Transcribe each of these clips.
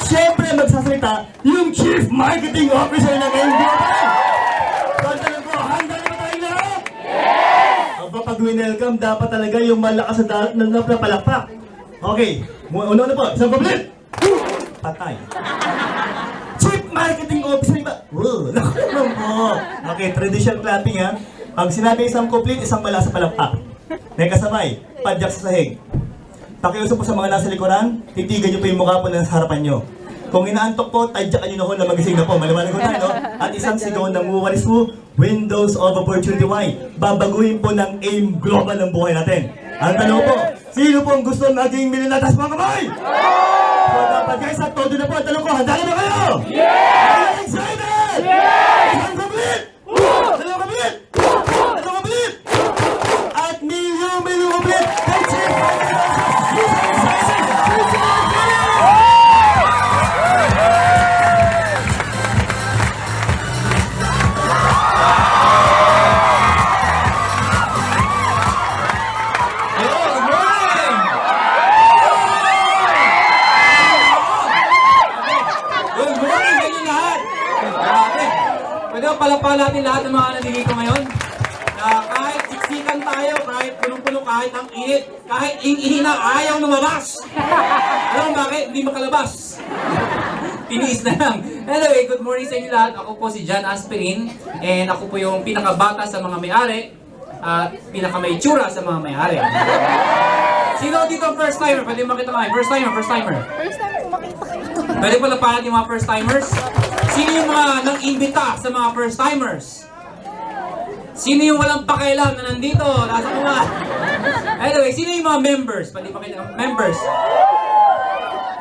Siyempre, magsasalita yung Chief Marketing Officer ng AIM Global. Tanong ko, handa na ba tayong lahat? Aba, pag winelcome, dapat talaga yung malakas na palakpak. Okay, una na po, isang complete. Patay. Chief Marketing Officer ba? Naku naman po. Okay, traditional clapping ha. Pag sinabi isang complete, isang malakas na palakpak. May kasabay, padyak sa sahig. Pakiusap po sa mga nasa likuran, titigan niyo po yung mukha po na nasa harapan niyo. Kung inaantok po, tadyakan niyo na po na magising na po. Maliwanag ko tayo, no? At isang sigaw na muwalis po, Windows of Opportunity Y. Babaguhin po ng AIM Global ng buhay natin. Ang tanong po, sino po ang gusto maging milyonatas mga kamay? So dapat guys, at todo na po. Ang tanong ko, handa na ba kayo? Yeah! Are you excited? Yeah! Isang complete! Dalawang complete! Dalawang complete! At milyon complete! Kay Chief Marketing palapala natin lahat ng mga nandito ngayon na kahit siksikan tayo, kahit punong-puno, kahit ang init, kahit ihina, ayaw lumabas. Alam mo bakit? Hindi makalabas. Tiniis na lang. Anyway, good morning sa inyo lahat. Ako po si John Aspirin and ako po yung pinakabata sa mga may-ari at pinakamaitsura sa mga may-ari. Sino dito ang first timer? Pwede makita kayo. First timer. First time ko makita kayo. Pwede pala pala yung mga first timers? Sino yung mga nang-imbita sa mga first timers? Sino yung walang pakialam na nandito? Nasa mga... Anyway, sino yung mga members? Pwede makita ng members.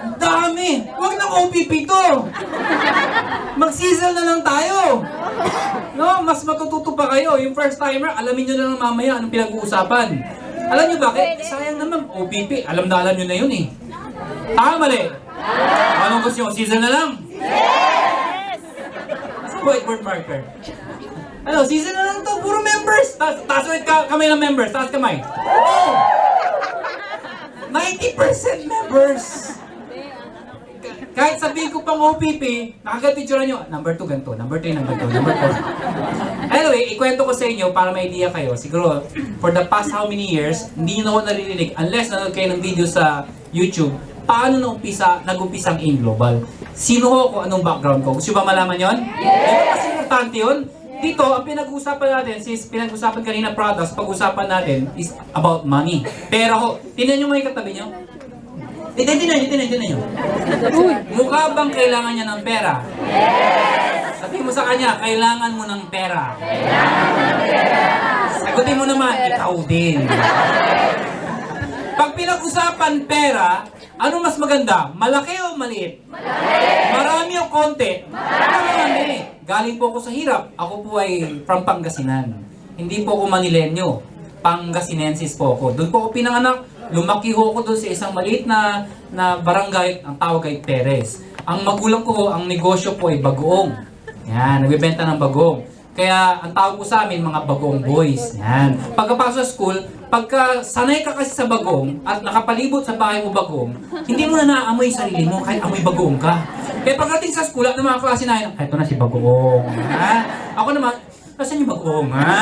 Ang dami! Huwag nang OPP to! Mag-sizzle na lang tayo! No, mas matututo pa kayo. Yung first timer, alamin nyo na lang mamaya anong pinag-uusapan. Alam nyo bakit? Sayang naman, OPP. Alam nyo na yun eh. Tama mali. Anong gusto nyo? Season na lang? Yes! Whiteboard marker. Ano, season na lang to. Puro members. Taas ulit kamay ng members. Taas kamay. Oh! 90% members. Kahit sabihin ko pang OPP, nakagapicture nyo. Number 2 ganito. Number 3 number 2. Number 4. Anyway, ikwento ko sa inyo para may idea kayo. Siguro, for the past how many years, hindi nyo na ako naririnig unless nanood kayo ng video sa YouTube. Paano nag-umpisa ang AIM Global? Sino ko, kung anong background ko? Gusto ba malaman yon? Yes! Diba kasi importante yun? Dito, ang pinag-uusapan natin, since pinag-usapan kanina products, pag-usapan natin is about money. Pero, tinan nyo mga katabi nyo. Tinan nyo. Mukha bang kailangan niya ng pera? Yes! Sabihin mo sa kanya, kailangan mo ng pera. Sagutin mo naman, ikaw din. Pag pinag-usapan pera, ano mas maganda? Malaki o maliit? Malaki! Marami o konti? Marami! Galing po ako sa hirap. Ako po ay from Pangasinan. Hindi po ako Manilenyo. Pangasinensis po ako. Doon po ako pinanganak. Lumaki ho ako doon sa isang maliit na barangay, ang tawag ay Perez. Ang magulang ko, ang negosyo po ay bagoong. Yan, nagbebenta ng bagoong. Kaya ang tawag po sa amin, mga bagoong boys. Yan. Pagkapasok sa school, pagka sanay ka kasi sa bagong at nakapalibot sa bahay mo bagong, hindi mo na naaamoy sarili mo kahit amoy bagoong ka. Kaya pagdating sa school at ng mga klase na yun, ito na si bagoong. Ha? Ako naman, nasan yung bagoong? Ha?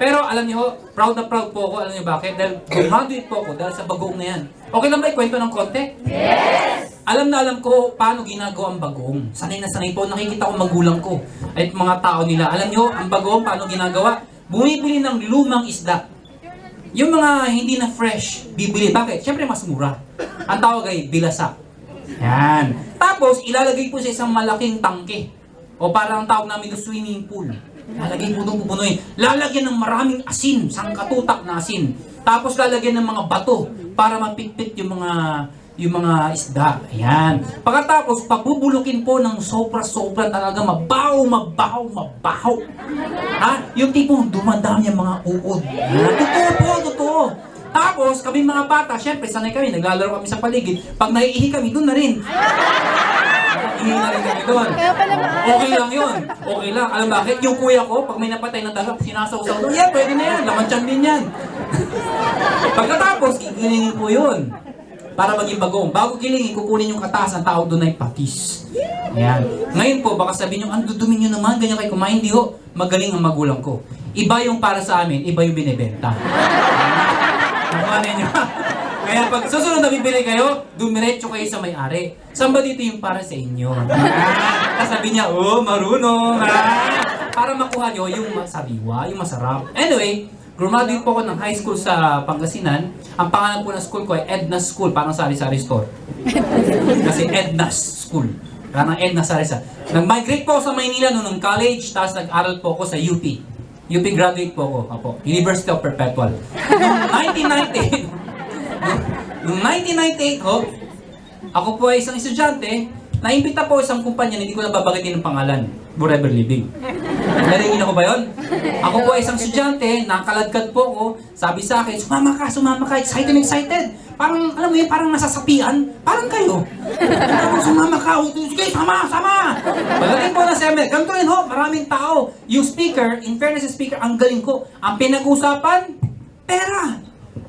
Pero alam niyo, proud na proud po ako. Alam niyo bakit? Dahil graduate po ako dahil sa bagoong na yan. Okay lang ba ikwento ng konti? Yes! Alam na alam ko paano ginagawa ang bagoong. Sanay na sanay po. Nakikita ko magulang ko at mga tao nila. Alam niyo, ang bagoong paano ginagawa? Bumibili ng lumang isda. Yung mga hindi na fresh, bibili. Bakit? Siyempre mas mura. Ang tawag ay bilasa. Yan. Tapos, ilalagay po sa isang malaking tangke. O parang tawag namin yung swimming pool. Lalagay po doon pupunuin. Lalagyan ng maraming asin, sangkatutak na asin. Tapos lalagyan ng mga bato para mapitpit yung mga isda. Ayan. Pagkatapos, pabubulukin po ng sobra-sobra talaga mabaho. Ha? Yung tipong dumadami ang mga uod. Totoo. Tapos, kami mga bata, syempre, sanay kami, naglalaro kami sa paligid. Pag naiihi kami, doon na rin. Ihi na rin kami doon. Okay lang yun. Okay lang. Alam bakit? Yung kuya ko, pag may napatay na dagat, sinasawsaw doon. Pwede na yan. Laman tiyan din yan. Pagkatapos, gigilingin po yun. para maging bagong. Bago gilingin, kukunin yung katas, ang tawag doon ay patis. Ayan. Ngayon po, baka sabihin nyo, ang dudumi nyo naman, ganyan kayo kumain. Hindi ho, magaling ang magulang ko. Iba yung para sa amin, iba yung binibenta. Nakuha ninyo. Kaya pag susunod na bibili kayo, dumiretso kayo sa may-ari. Saan ba dito yung para sa inyo? Kasabi niya, oh, marunong. Para makuha nyo yung sariwa, yung masarap. Anyway, graduate po ako ng high school sa Pangasinan. Ang pangalan po ng school ko ay Edna's School, parang sari-sari store. Kasi Edna's School. Parang Edna's sari-sari. Nag-migrate po ako sa Maynila noong college, tapos nag-aral po ako sa UP. UP graduate po ako, apo. University of Perpetual. Noong 1998 ho, ako po ay isang estudyante, naimbita po isang kumpanya na hindi ko nababagitin ng pangalan, Forever Living. Narinig ako ba yun? Ako po ay isang estudyante, nakaladkad po ako, sabi sa akin, sumama ka, excited. Parang, alam mo yun, parang nasasapian, parang kayo. Sumama ka, sige, sama! Pagdating po na seminar, ganito rin ho, maraming tao. Yung speaker, in fairness sa speaker, ang galing ko. Ang pinag-usapan, pera.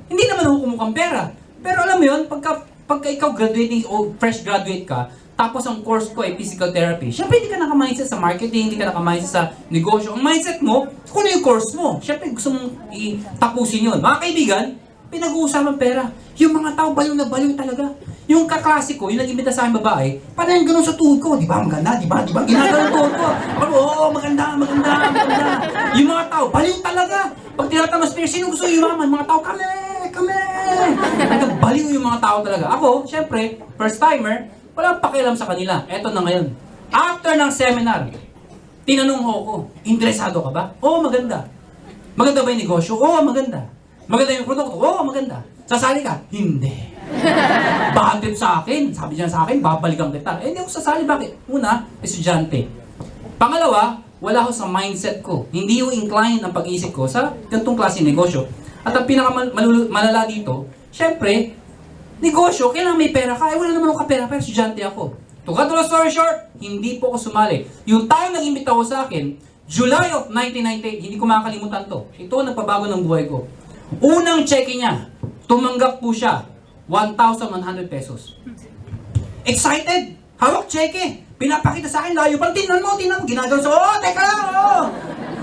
Hindi naman ako kumukhang pera. Pero alam mo yun, pagka ikaw graduating o fresh graduate ka, tapos ang course ko ay physical therapy, syempre hindi ka naka-mindset sa marketing, hindi ka naka-mindset sa negosyo. Ang mindset mo, kung ano yung course mo, syempre gusto mong itapusin yun. Mga kaibigan, pinag-uusapan pera. Yung mga tao, baliw na baliw talaga. Yung kaklase ko, yung nag-imbita sa akin babae, parang yung ganun sa tuhod ko. Di ba, maganda? Di ba? Ginagano tuhod ko. Parang, oo, maganda. Yung mga tao, baliw talaga. Pag tinatamas, pero sino gusto yumaman? Mga tao, kami. Baliw yung mga tao talaga. Ako, syempre, first timer, walang pakialam sa kanila. Eto na ngayon. After ng seminar, tinanong ko, interesado ka ba? Oo, maganda. Maganda ba yung negosyo? Oo, maganda. Maganda yung produkto? Oo, maganda. Sasali ka? Hindi. Bad trip sa akin. Sabi niya sa akin, babalikan kita. Eh, hindi ako sasali. Bakit? Una, estudyante. Pangalawa, wala ako sa mindset ko. Hindi yung incline ang pag-iisip ko sa ganitong klase negosyo. At ang pinakamalala dito, syempre, negosyo, kailangan may pera ka. Eh, wala naman ako kapera, pero estudyante ako. To cut the story short, hindi po ako sumali. Yung tayo nag-imbita ko sa akin, July of 1998, hindi ko makakalimutan to. Ito ang nagpabago ng buhay ko. Unang cheque niya, tumanggap po siya, 1,100 pesos. Excited! Hawak cheque! Pinapakita sa akin, layo pala, tingnan mo, ginagano sa, oh, teka lang, oh!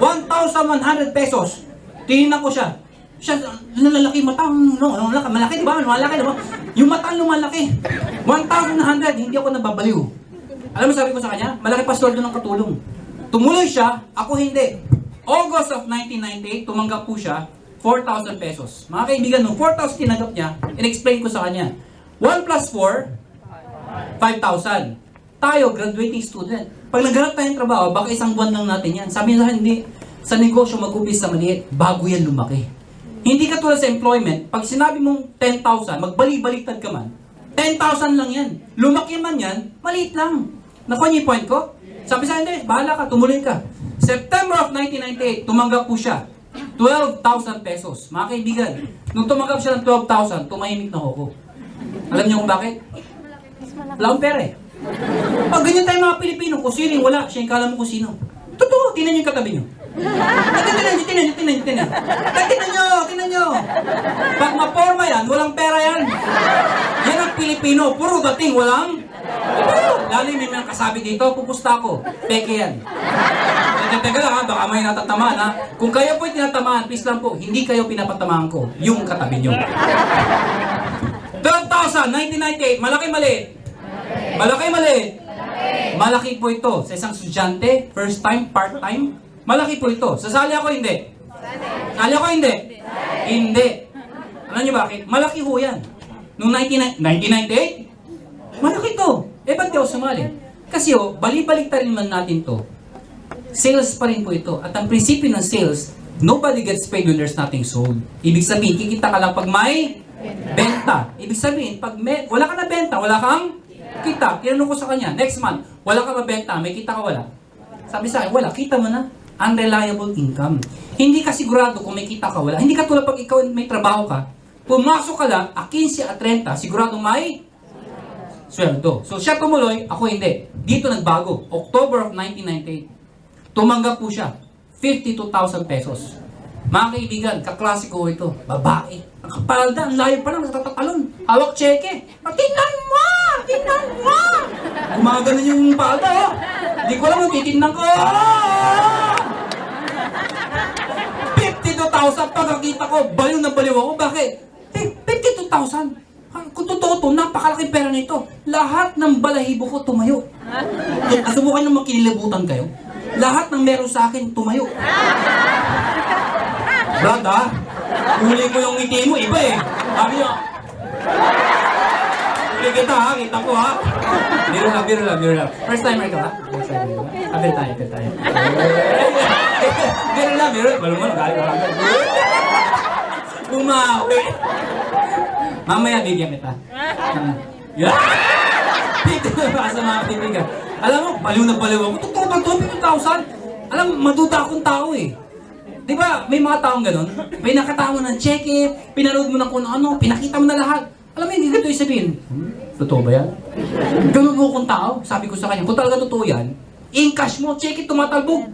1,100 pesos. Tingnan ko siya. Siya, nalalaki mata, malaki, di ba? Malaki, di ba? Yung mata lumalaki. 1,100, hindi ako nababaliw. Alam mo, sabi ko sa kanya, malaki pa sweldo ng katulong. Tumuloy siya, ako hindi. August of 1998, tumanggap po siya, 4,000 pesos. Mga kaibigan, nung 4,000 tinanggap niya, in-explain ko sa kanya, 1 plus 4, 5,000. Tayo, graduating student. Pag naghanap tayong trabaho, baka isang buwan lang natin yan. Sabi nila, hindi. Sa negosyo, mag-upis sa maliit, bago yan lumaki. Hindi ka tulad sa employment, pag sinabi mong 10,000, magbalik-baliktad ka man, 10,000 lang yan. Lumaki man yan, maliit lang. Nakuha niyo yung point ko? Sabi sa akin, bahala ka, tumuloy ka. September of 1998, tumanggap po siya. 12,000 pesos. Mga kaibigan, nung tumanggap siya ng 12,000, tumahimik na ako. Alam niyo kung bakit? Wala akong pera eh. Pag ganyan tayo mga Pilipino, kung sining wala, siya yung kala mo kung sino. Totoo, tinan niyo yung katabi niyo. Tinan nyo. Pag maporma yan, walang pera yan. Yan ang Pilipino, puro dating, walang. Lalo yung may mga kasabi dito, pupusta ako. Peke yan. Teka lang ha, baka may natatamaan ha. Kung kayo po'y tinatamaan, please lang po, hindi kayo pinapatamaan ko, yung katabi nyo. 12,000, 1998, malaki-maliit. Malaki-maliit. Malaki po ito sa isang estudyante, first time, part-time. Malaki po ito. Sasali ako hindi? Sasali ako hindi? Hindi. Alam niyo bakit? Malaki ho yan. Noong 1998, malaki ito. Eh, ba't di ako sumali? Kasi balik-balik rin man natin to. Sales pa rin po ito. At ang prinsipyo ng sales, nobody gets paid when there's nothing sold. Ibig sabihin, kikita ka lang pag may benta. Ibig sabihin, pag wala ka na benta, wala kang kita. Tinanong ko sa kanya, next month, wala ka mabenta, may kita ka wala? Sabi sa akin, wala, kita mo na. Unreliable income. Hindi ka sigurado kung may kita ka wala. Hindi ka tulad pag ikaw may trabaho ka, pumasok ka lang, 15 at 30, sigurado may sweldo. So siya tumuloy, ako hindi. Dito nagbago. October of 1998. Tumanggap po siya. 52,000 pesos. Mga kaibigan, kaklase ko ito, babae. Nakapalda, ang layo pa lang, nagtatatalon. Hawak cheque. Tingnan mo! Tingnan mo! Gumagano yung palda, oh. Hindi ko alam, titignan ko. 52,000 pagkakita ko, baliw na baliw ako. Bakit? 52,000. Kung totoo to, napakalaking pera nito. Lahat ng balahibo ko tumayo. Subukan nyo makilibutan kayo. Lahat ng meron sa akin tumayo. Brad, ha? Huli ko yung ngiti mo, iba eh. Sabi nyo. Huli kita, ha? Kita ko, ha? Biro lang. First timer ka, ha? First timer ka, ha? Apel tayo. Biro lang. Malumon, galing ka lang. Bumawi. Mamaya, bigyan kita. Yeah! Dito na sa mga kaibigan. Alam mo, baliw na baliw ako. Totoo ba ito? 50,000? Alam, maduda akong tao eh. Di ba, may mga taong ganun? May nakatawa ng check-in, pinanood mo ng kung ano, pinakita mo na lahat. Alam mo, hindi dito sabihin, totoo ba yan? Ganun mo akong tao. Sabi ko sa kanya, kung talaga totoo yan, in-cash mo, check-in, tumatalbog.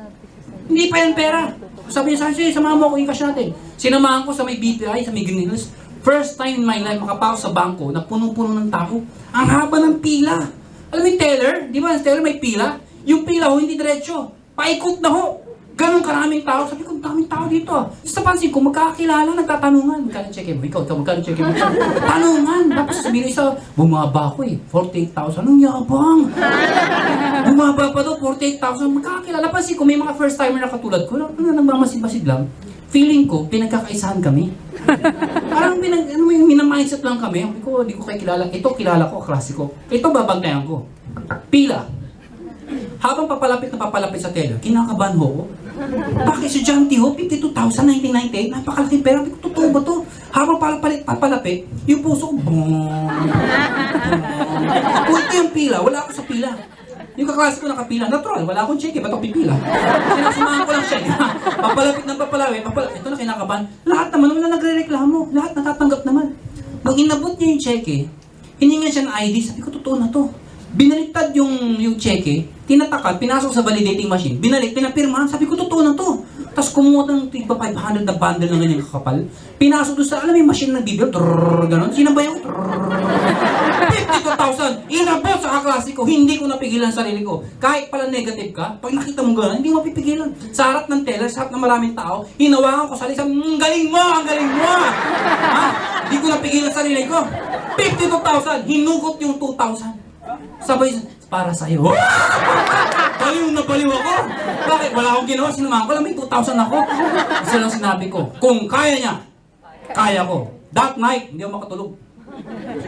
Hindi pa yan pera. Sabi niya sa akin, samahan mo ako, in-cash natin. Sinamahan ko sa may BPI, sa may Green Hills. First time in my life, makapasok sa bangko na punong-puno ng tao. Ang haba ng pila. Alam mo yung teller? Di ba, yung teller may pila? Yung pila ho, hindi diretso. Paikot na ho. Ganun karaming tao. Sabi ko, daming tao dito. Sa pansin ko, magkakakilala, nagtatanungan. Magkano check-in mo? Ikaw, magkano check-in mo? Tanungan. Tapos sabihin isa, bumaba ko eh. 48,000. Ang yabang. Bumaba pa daw, 48,000. Magkakakilala. Pansin ko, may mga first timer na katulad ko. Nagmamasid-masid lang. Feeling ko, pinagkakaisahan kami. Parang minamindset lang kami. Hindi ko kayo kilala. Ito, kilala ko, klase ko. Ito, babagnayan ko. Pila. Habang papalapit sa teller, kinakabahan ho ko. Bakit si John T. ho? 52,000, 1998. Napakalaking pera. Totoo ba to? Habang papalapit, yung puso ko, kung ito yung pila, wala ako sa pila. Yung kaklase ko nakapila, natural, wala akong cheque, ba't ako pipila? Sinasamahan ko lang siya. Papalapit. Ito na kinakabahan. Lahat naman, wala nagre-reklamo. Lahat natatanggap naman. Nung inabot niya yung cheque, hiningan siya ng ID, sabi ko, totoo na to. Binaliktad yung cheque, tinatakad, pinasok sa validating machine, pinapirmahan, sabi ko, totoo na to. Tapos kumuha ng tigpa 500 na bundle ng ganyang kakapal, pinasok doon sa, alam mo yung machine ng bibel, gano'n, sinabay ako, 52,000, inabot sa kaklase ko, hindi ko napigilan sa sarili ko. Kahit pala negative ka, pag nakita mo gano'n, hindi mo mapipigilan. Sa harap ng teller, sa harap ng maraming tao, hinawakan ko sa lisang, galing mo! Ha? Hindi ko napigilan sa sarili ko. 52,000, hinugot yung 2,000. Sabay, para sa'yo. Baliw na baliw ako. Bakit? Wala akong ginawa. Sinamahan ko lang, may 2,000 ako. Isa lang sinabi ko, kung kaya niya, kaya ko. That night, hindi ako makatulog.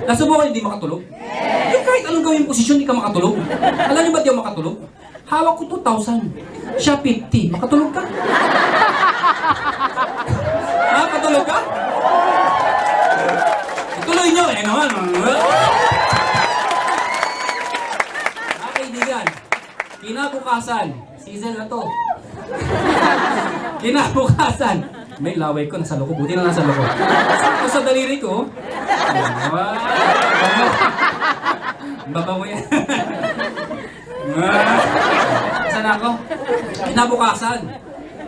Nasubukan hindi makatulog? Eh, kahit anong gawin posisyon, hindi ka makatulog. Alam niyo ba't di ako makatulog? Hawak ko 2,000. Siya 50. Makatulog ka? Ha? Katulog ka? Ituloy niyo. Eh naman. Kinabukasan, season na to. Kinabukasan, may laway ko, nasa loko, buti na nasa loko. Sakto sa daliri ko. Babaw yan. Saan ako? Kinabukasan,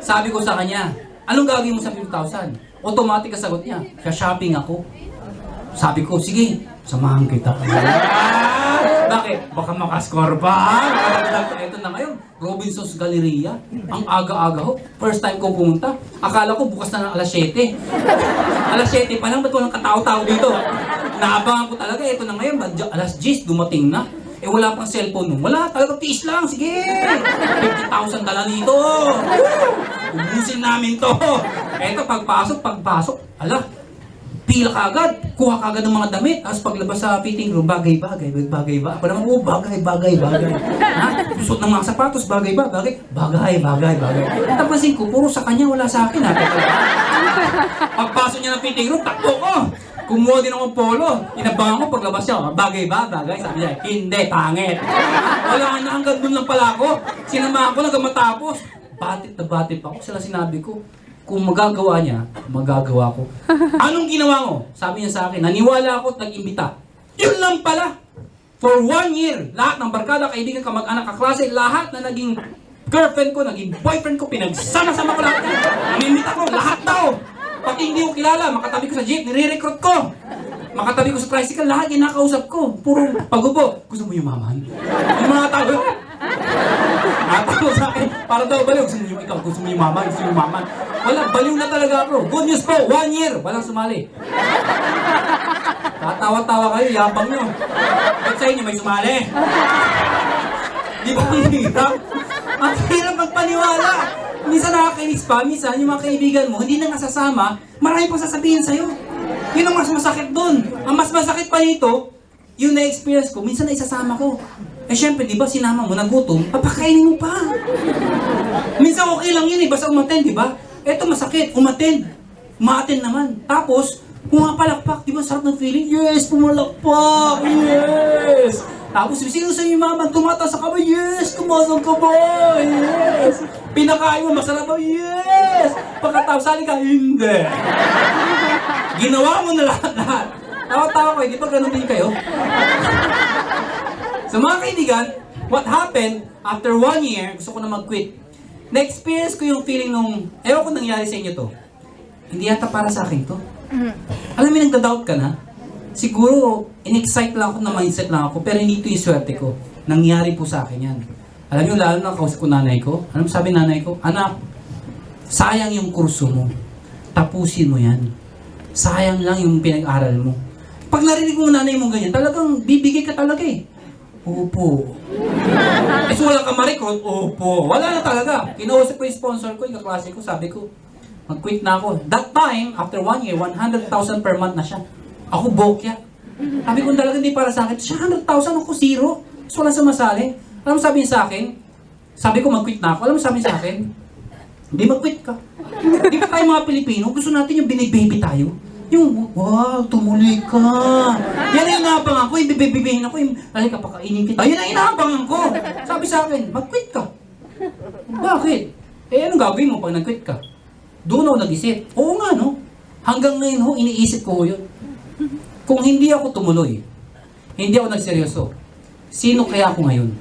sabi ko sa kanya, anong gagawin mo sa 50,000? Automatic ang sagot niya, shopping ako. Sabi ko, sige, samahan kita. Bakit? Baka makascore pa. Ito na ngayon, Robinson's Galleria. Ang aga-aga ho. First time ko pumunta. Akala ko bukas na ng alas 7. Alas 7 pa lang, ba't walang katao-tao dito? Naabangan ko talaga, ito na ngayon, alas 10, dumating na. Eh wala pang cellphone nun. Wala, talaga tiis lang. Sige! 50,000 dala dito. Ubusin namin to. Eto, pagpasok. Ala, pila ka agad, kuha ka agad ng mga damit, tapos paglabas sa fitting room, bagay ba? Ako naman, bagay. Ha? Suot ng mga sapatos, bagay ba? Bagay. Tapasin ko, puro sa kanya, wala sa akin. Ha? Pagpasok niya ng fitting room, takbo ko. Kumuha din akong polo. Inabangan ko, paglabas siya, bagay ba? Sabi niya, hindi, pangit. Wala na, hanggang doon lang pala ako. Sinamahan ko, hanggang matapos. Batit ako, sila sinabi ko. Kung magagawa niya, magagawa ko. Anong ginawa mo? Sabi niya sa akin, naniwala ako at nag-imbita. Yun lang pala. For 1 year, lahat ng barkada, kaibigan, kamag-anak, kaklase, lahat na naging girlfriend ko, naging boyfriend ko, pinagsama-sama ko lahat. Inimit ako, lahat daw. Pati hindi ko kilala, makatabi ko sa jeep, nire-recruit ko. Makatabi ko sa tricycle, lahat kinakausap ko. Puro pagubo. Gusto mo yumaman? Yung mga tao, natawa sa akin, para daw baliw. Gusto mo yumaman? Gusto mo yumaman? Wala, baliw na talaga ako. Good news po, 1 year, walang sumali. Tatawa-tawa kayo, yabang nyo. Ba't sa inyo may sumali? Di ba ang hirap? Ang hirap magpaniwala. Minsan nakakainis pa, minsan yung mga kaibigan mo, hindi na nasasama, marami pang sasabihin sa'yo. Yun ang mas masakit dun. Ang mas masakit pa nito, yung na-experience ko, minsan na isasama ko. Eh syempre, di ba, sinama mo, nagutom, papakainin mo pa. Minsan okay lang yun eh, basta umattend, di ba? Eto masakit, umattend. Ma-attend naman. Tapos, pumapalakpak, di ba, sarap ng feeling? Yes, pumalakpak, yes! Tapos, sino sa yung mama, tumataas sa kamay, yes! Tumasang kamay, yes! Pinakain mo, masarap ba? Yes! Pagkatapos, sali ka, hindi! Ginawa mo na lahat-lahat. Tawa-tawa ko, di ba ganun din kayo? So mga kaibigan, what happened, after 1 year, gusto ko na mag-quit. Na-experience ko yung feeling nung, ewan ko nangyari sa inyo to. Hindi yata para sa akin to. Alam mo, nagda-doubt ka na? Siguro, in-excite lang ako na mindset lang ako, pero hindi ito yung swerte ko. Nangyari po sa akin yan. Alam niyo, lalo na kausap ko nanay ko. Alam mo sabi nanay ko? Anak, sayang yung kurso mo. Tapusin mo yan. Sayang lang yung pinag-aral mo. Pag narinig mo nanay mo ganyan, talagang bibigay ka talaga eh. Opo. Eh, so wala ka marikot? Opo. Wala na talaga. Kinausap ko yung sponsor ko, yung kaklase ko, sabi ko, mag-quit na ako. That time, after 1 year, 100,000 per month na siya. Ako bokya. Sabi ko talaga hindi para sa akin. Siya 100,000, ako zero. So wala sumasali. Alam mo sabi niya sa akin? Sabi ko mag-quit na ako. Alam mo sabi niya sa akin? Hindi mag-quit ka. Di ba tayo mga Pilipino, gusto natin yung binibaby tayo? Yung, wow, tumuli ka. Yan ang inaabangan ko, yung bibibihin ako, yung, halika, pakainin kita. Yan ang inaabangan ko. Sabi sa akin, mag-quit ka. Bakit? Eh, anong gagawin mo pag nag-quit ka? Doon ako nag-isip. Oo nga, no? Hanggang ngayon ho, iniisip ko yun. Kung hindi ako tumuloy, hindi ako nagseryoso, sino kaya ako ngayon?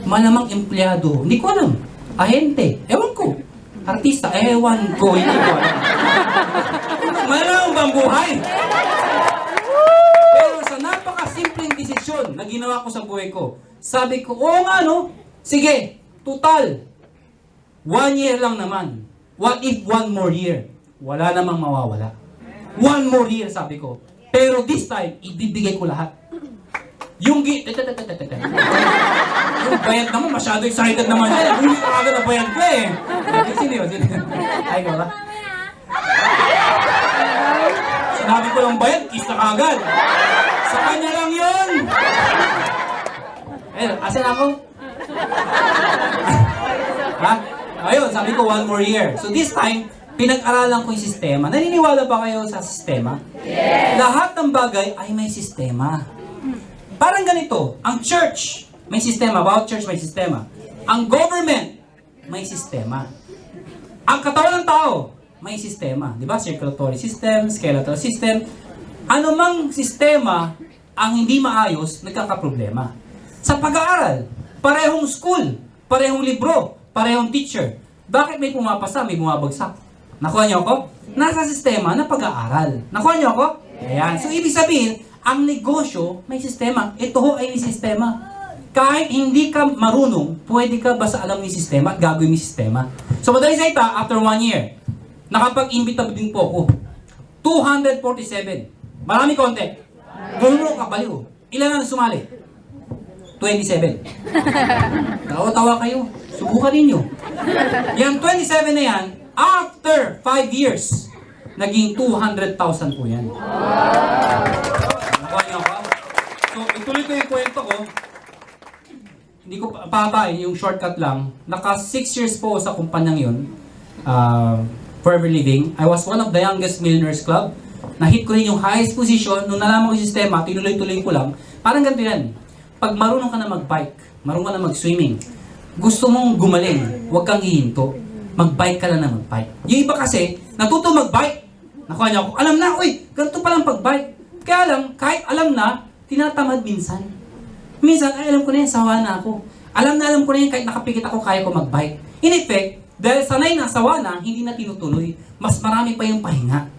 Malamang empleyado, hindi ko alam. Ahente, ewan ko. Artista, ewan ko, hindi ko alam. Malamang bang buhay? Pero sa napakasimpleng desisyon na ginawa ko sa buhay ko, sabi ko, oo nga no, sige, total, 1 year lang naman. What if 1 more year? Wala namang mawawala. 1 more year, sabi ko. Pero this time, ibibigay ko lahat. Yung yung bayad naman, masyado excited naman yan. Huli ka agad na bayad ko eh. Sino yun? Ay, ko ba? Sinabi ko lang bayad, kiss na kagad. Sa kanya lang yun. Ayun, asan ako? Ha? Ayun, sabi ko 1 more year. So this time, pinag-aralan ko yung sistema. Naniniwala ba kayo sa sistema? Yes! Lahat ng bagay ay may sistema. Parang ganito, ang church, may sistema. Bawat church may sistema. Ang government, may sistema. Ang katawan ng tao, may sistema. Di ba? Circulatory system, skeletal system. Anumang sistema ang hindi maayos, nagkakaproblema. Sa pag-aaral, parehong school, parehong libro, parehong teacher. Bakit may pumapasa, may bumabagsak? Nakuha niyo ako? Nasa sistema na pag-aaral. Nakuha niyo ako? Ayan. So, ibig sabihin, ang negosyo may sistema. Ito ho ay may sistema. Kahit hindi ka marunong, pwede ka basta alam mo yung sistema at gagawin mo yung sistema. So, madali salita, after 1 year, nakapag-imbita din po ako. 247. Marami konti. Puno ka, baliw. Ilan ang sumali? 27. Tawa-tawa kayo. Subukan ninyo. Yan 27 na yan, after 5 years, naging 200,000 po yan. Nakuha niyo ako? So, ituloy ko yung kwento ko. Hindi ko papabain, yung shortcut lang. Naka 6 years po sa kumpanyang yun. Forever Living. I was one of the youngest millionaires club. Na-hit ko rin yung highest position. Nung nalaman ko yung sistema, tinuloy-tuloy ko lang. Parang ganito yan. Pag marunong ka na mag-bike, marunong ka na mag-swimming, gusto mong gumaling, huwag kang hihinto. Mag-bike ka lang na mag-bike. Yung iba kasi, natuto mag-bike. Nakuha niya ako, alam na, uy, ganito palang pag-bike. Kaya lang, kahit alam na, tinatamad minsan. Minsan, ay alam ko na yan, sawa na ako. Alam na alam ko na yun, kahit nakapikit ako, kaya ko mag-bike. In effect, dahil sanay na sawa na, hindi na tinutuloy. Mas marami pa yung pahinga.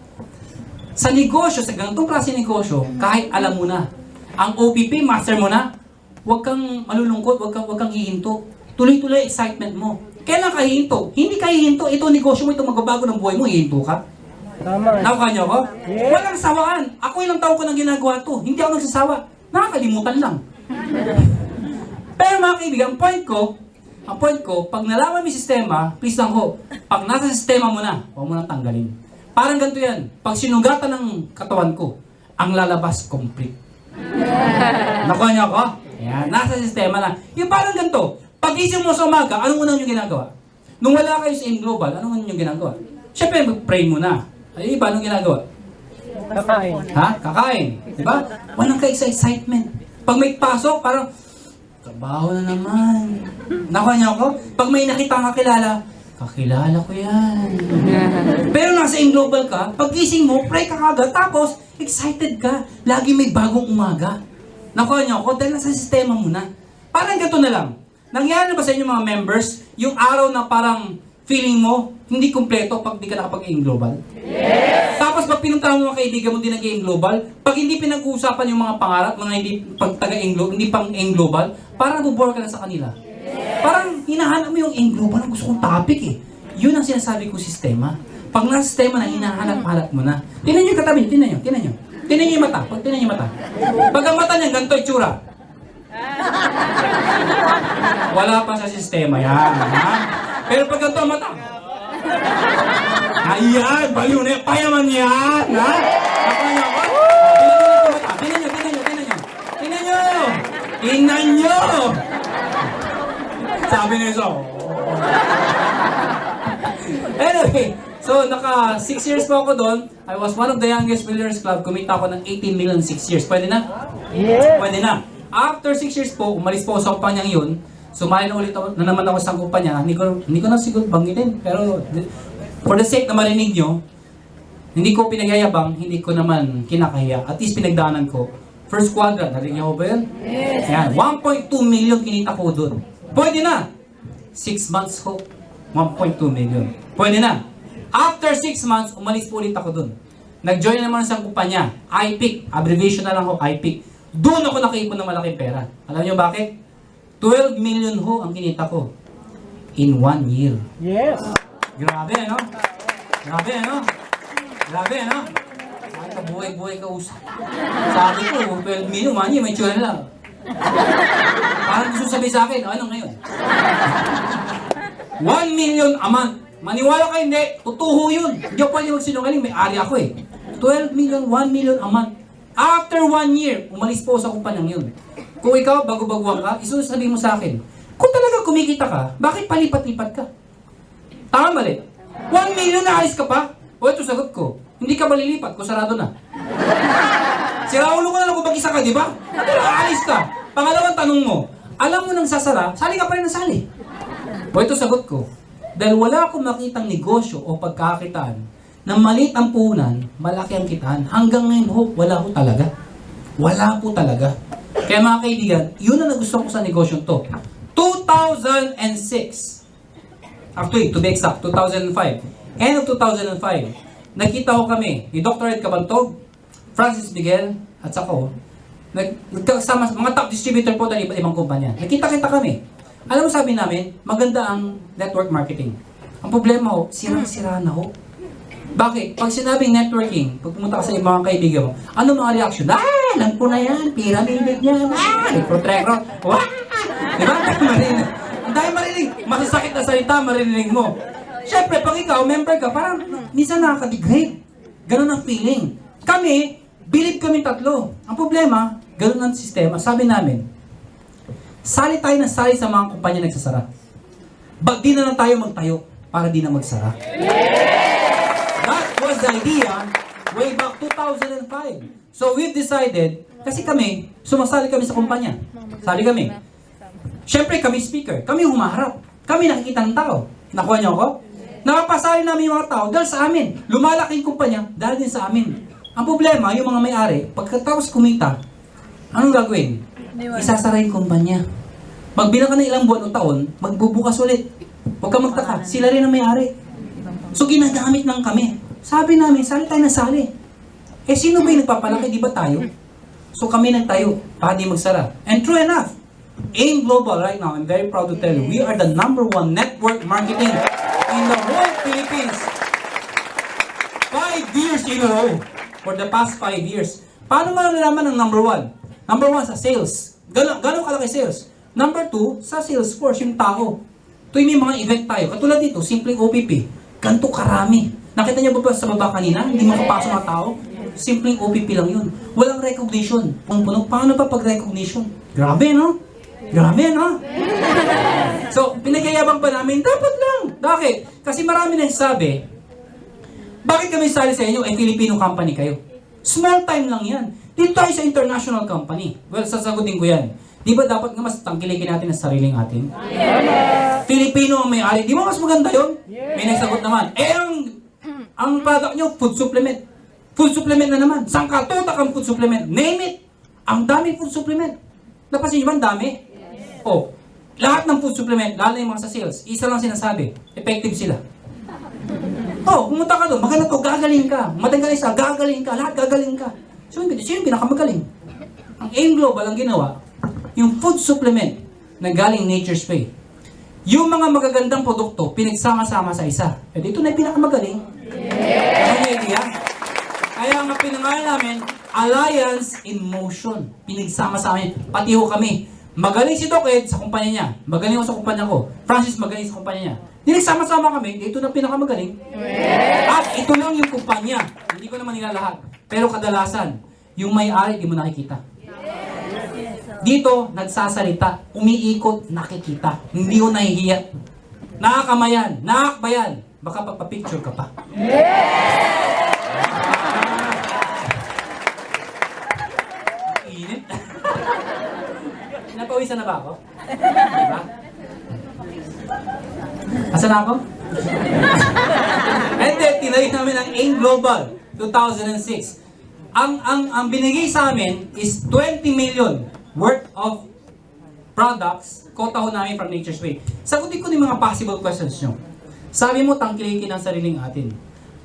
Sa negosyo, sa ganitong klase ng negosyo, kahit alam mo na, ang OPP, master mo na, huwag kang malulungkot, huwag kang hihinto. Tuloy-tuloy excitement mo. Kailan ka hihinto? Hindi ka hihinto. Ito negosyo mo, ito magbabago ng buhay mo, hihinto ka. Tama. Nakuha niyo ako? Walang sawaan. Ako ilang taon ko nang ginagawa to. Hindi ako nagsasawa. Nakakalimutan lang. Pero mga kaibigan, ang point ko, pag nalaman mo yung sistema, please lang ho, pag nasa sistema mo na, huwag mo nang tanggalin. Parang ganito yan. Pag sinugatan ng katawan ko, ang lalabas complete. Nakuha niyo ako? Ayan, nasa sistema na. Yung parang ganito, pag isip mo sa umaga, anong unang yung ginagawa? Nung wala kayo sa Global, anong unang yung ginagawa? Siyempre, mag-pray muna. Ay, iba, anong ginagawa? Kakain. Ha? Kakain. Diba? Walang ka-excitement. Pag may pasok, parang, trabaho na naman. Nakuha niyo ako? Pag may nakita kang kakilala, kakilala ko yan. Pero nasa Global ka, pag gising mo, pray ka kagad, tapos, excited ka. Lagi may bagong umaga. Nakuha niyo ako? Dahil nasa sistema mo na. Parang ganito na lang. Nangyari na ba sa inyo mga members, yung araw na parang feeling mo, hindi kumpleto pag di ka nakapag-global? Yes! Tapos pag pinuntahan mo mga kaibigan mo, di nag-global, pag hindi pinag-uusapan yung mga pangarap, mga hindi pag taga-global, hindi pang-global, parang nabubore ka na sa kanila. Yes! Parang hinahanap mo yung global, ang gusto kong topic eh. Yun ang sinasabi ko sistema. Pag nasa sistema na, hinahanap-hanap mo na. Tingnan nyo yung katabi, tingnan nyo. Tingnan nyo yung mata, tingnan nyo yung mata. Pag ang mata niya, ganito itsura. Wala pa sa sistema yan. Ha? Pero pag ganito ang mata, ayan, baliw na yan, payaman yan. Ha? Nakuha niyo ako? Tingnan nyo. Tingnan nyo. Sabi niyo so. Anyway, so naka 6 years po ako doon. I was one of the youngest Millionaires Club. Kumita ako ng 18 million 6 years. Pwede na? Yes. Pwede na. After 6 years po, umalis po ako sa kumpanyang yun. Sumali na ulit ako, na naman ako sa kumpanya. Hindi ko na siguro banggitin. Pero for the sake na marinig nyo, hindi ko pinagyayabang, hindi ko naman kinakahiya. At least pinagdaanan ko. First quadrant, narinig nyo ba yun? Yes. Yan, 1.2 million kinita ko doon. Pwede na. 6 months ko, 1.2 million. Pwede na. After 6 months, umalis po ulit ako doon. Nag-join naman sa kumpanya. IPIC, abbreviation na lang ho, IPIC. Doon ako nakaipon ng malaking pera. Alam niyo bakit? 12 million ho ang kinita ko. In 1 year. Yes. Grabe, ano? Grabe, ano? Ay, kabuhay-buhay ka usap. Sabi ko, 12 million, 1 year, may tsura na lang. Parang gusto sabihin sa akin, ano ngayon? 1 million a month. Maniwala ka hindi, totoo yun. Hindi ako pwede magsinungaling, may ari ako eh. 12 million, 1 million a month. After 1 year, umalis po sa kumpanyang yun. Kung ikaw, bago-baguhan ka, isusabihin mo sa akin, kung talaga kumikita ka, bakit palipat-lipat ka? Tama mali? 1 million na alis ka pa? O ito sagot ko, hindi ka malilipat kung sarado na. Sira ulo ko na lang kung mag-isa ka, di ba? Aalis ka. Pangalawang tanong mo, alam mo nang sasara, sali ka pa rin na sali. O ito sagot ko, dahil wala akong makitang negosyo o pagkakitaan na maliit ang puhunan, malaki ang kitaan. Hanggang ngayon ho, wala ho talaga. Wala po talaga. Kaya mga kaibigan, yun ang nagustuhan ko sa negosyo to. 2006. Actually, to be exact, 2005. End of 2005. Nakita ko kami ni Dr. Ed Cabantog, Francis Miguel, at saka ko. Nagkasama, mga top distributor po ng iba't ibang kumpanya. Nakita-kita kami. Alam mo sabi namin, maganda ang network marketing. Ang problema ho, sirang-sira na ho. Bakit? Pag sinabing networking, pag pumunta ka sa ibang mga kaibigan mo, ano mga reaction? Alam ko na yan, pyramid yan, nagprotrector, diba? Ang dahil marinig, masasakit na salita, marinig mo. Siyempre, pag ikaw, member ka, parang minsan nakaka-degrade. Ganun ang feeling. Kami, bilib kami tatlo. Ang problema, ganun ang sistema. Sabi namin, sali tayo na sali sa mga kumpanya nagsasara. Ba't di na lang tayo magtayo para di na magsara? That was the idea way back 2005. So we've decided, kasi kami, sumasali kami sa kumpanya. Sali kami. Siyempre kami speaker, kami humaharap. Kami nakikita ng tao. Nakuha niyo ako? Nakapasali namin yung mga tao dahil sa amin. Lumalaking kumpanya dahil din sa amin. Ang problema, yung mga may-ari, pagkatapos kumita, anong gagawin? Isasara yung kumpanya. Magbilang ka ng ilang buwan o taon, magbubukas ulit. Huwag ka magtaka, sila rin ang may-ari. So ginagamit lang kami. Sabi namin, sali tayo na sali. Eh sino ba yung nagpapalaki, di ba tayo? So kami nagtayo, para di magsara. And true enough, AIM Global right now, I'm very proud to tell you, we are the #1 network marketing in the whole Philippines. 5 years in a row. For the past 5 years. Paano malalaman ng #1? #1 sa sales. Gano'ng kalaki sales? #2, sa Salesforce, yung tao. Tuwing may mga event tayo, katulad dito, simpleng OPP, ganito karami. Nakita niyo ba sa baba kanina? Hindi makapasok mga tao? Simpleng OPP lang yun. Walang recognition. Puno. Paano pa pag-recognition? Grabe, no? Grabe, no? So, pinagayabang pa namin, dapat lang. Bakit? Kasi marami nang sabi, bakit kami sali sa inyo? Eh, Filipino company kayo. Small time lang yan. Dito tayo sa international company. Well, sasagutin ko yan. Di ba dapat nga mas tangkilikin natin ang sariling atin? Filipino ang may-ari. Di ba mas maganda yun? May nagsagot naman. Eh, ang product nyo, food supplement. Food supplement na naman. Saan ka? Tutak ang food supplement. Name it. Ang dami food supplement. Napasin nyo ba ang dami? Oh, lahat ng food supplement, lalo yung mga sa sales, isa lang sinasabi, effective sila. Oh, pumunta ka doon, maganda to, gagaling ka. Matanggal isa, gagaling ka. Lahat gagaling ka. So, sino yung pinakamagaling? Ang AIM Global ang ginawa, yung food supplement na galing Nature's Way. Yung mga magagandang produkto, pinagsama-sama sa isa. Eh, dito na yung pinakamagaling. Ano yung idea? Kaya nga pinangalan namin, Alliance in Motion. Pinagsama-sama yun. Pati ho kami. Magaling si Doc Ed sa kumpanya niya. Magaling ako sa kumpanya ko. Francis magaling sa kumpanya niya. Pinagsama-sama kami, dito na pinakamagaling. At ito lang yung kumpanya. Hindi ko naman nila lahat. Pero kadalasan, yung may-ari, di mo nakikita. Dito, nagsasalita, umiikot, nakikita. Hindi ko nahihiya. Nakakamayan, nakakbayan. Baka pagpa-picture ka pa. Init. Napawisan na ba ako? Diba? Asan na ako? And then, tinayo namin ang AIM Global 2006. Ang binigay sa amin is 20 million worth of products, kota ho namin from Nature's Way. Sagutin ko yung mga possible questions nyo. Sabi mo, tangkilikin ang sariling atin.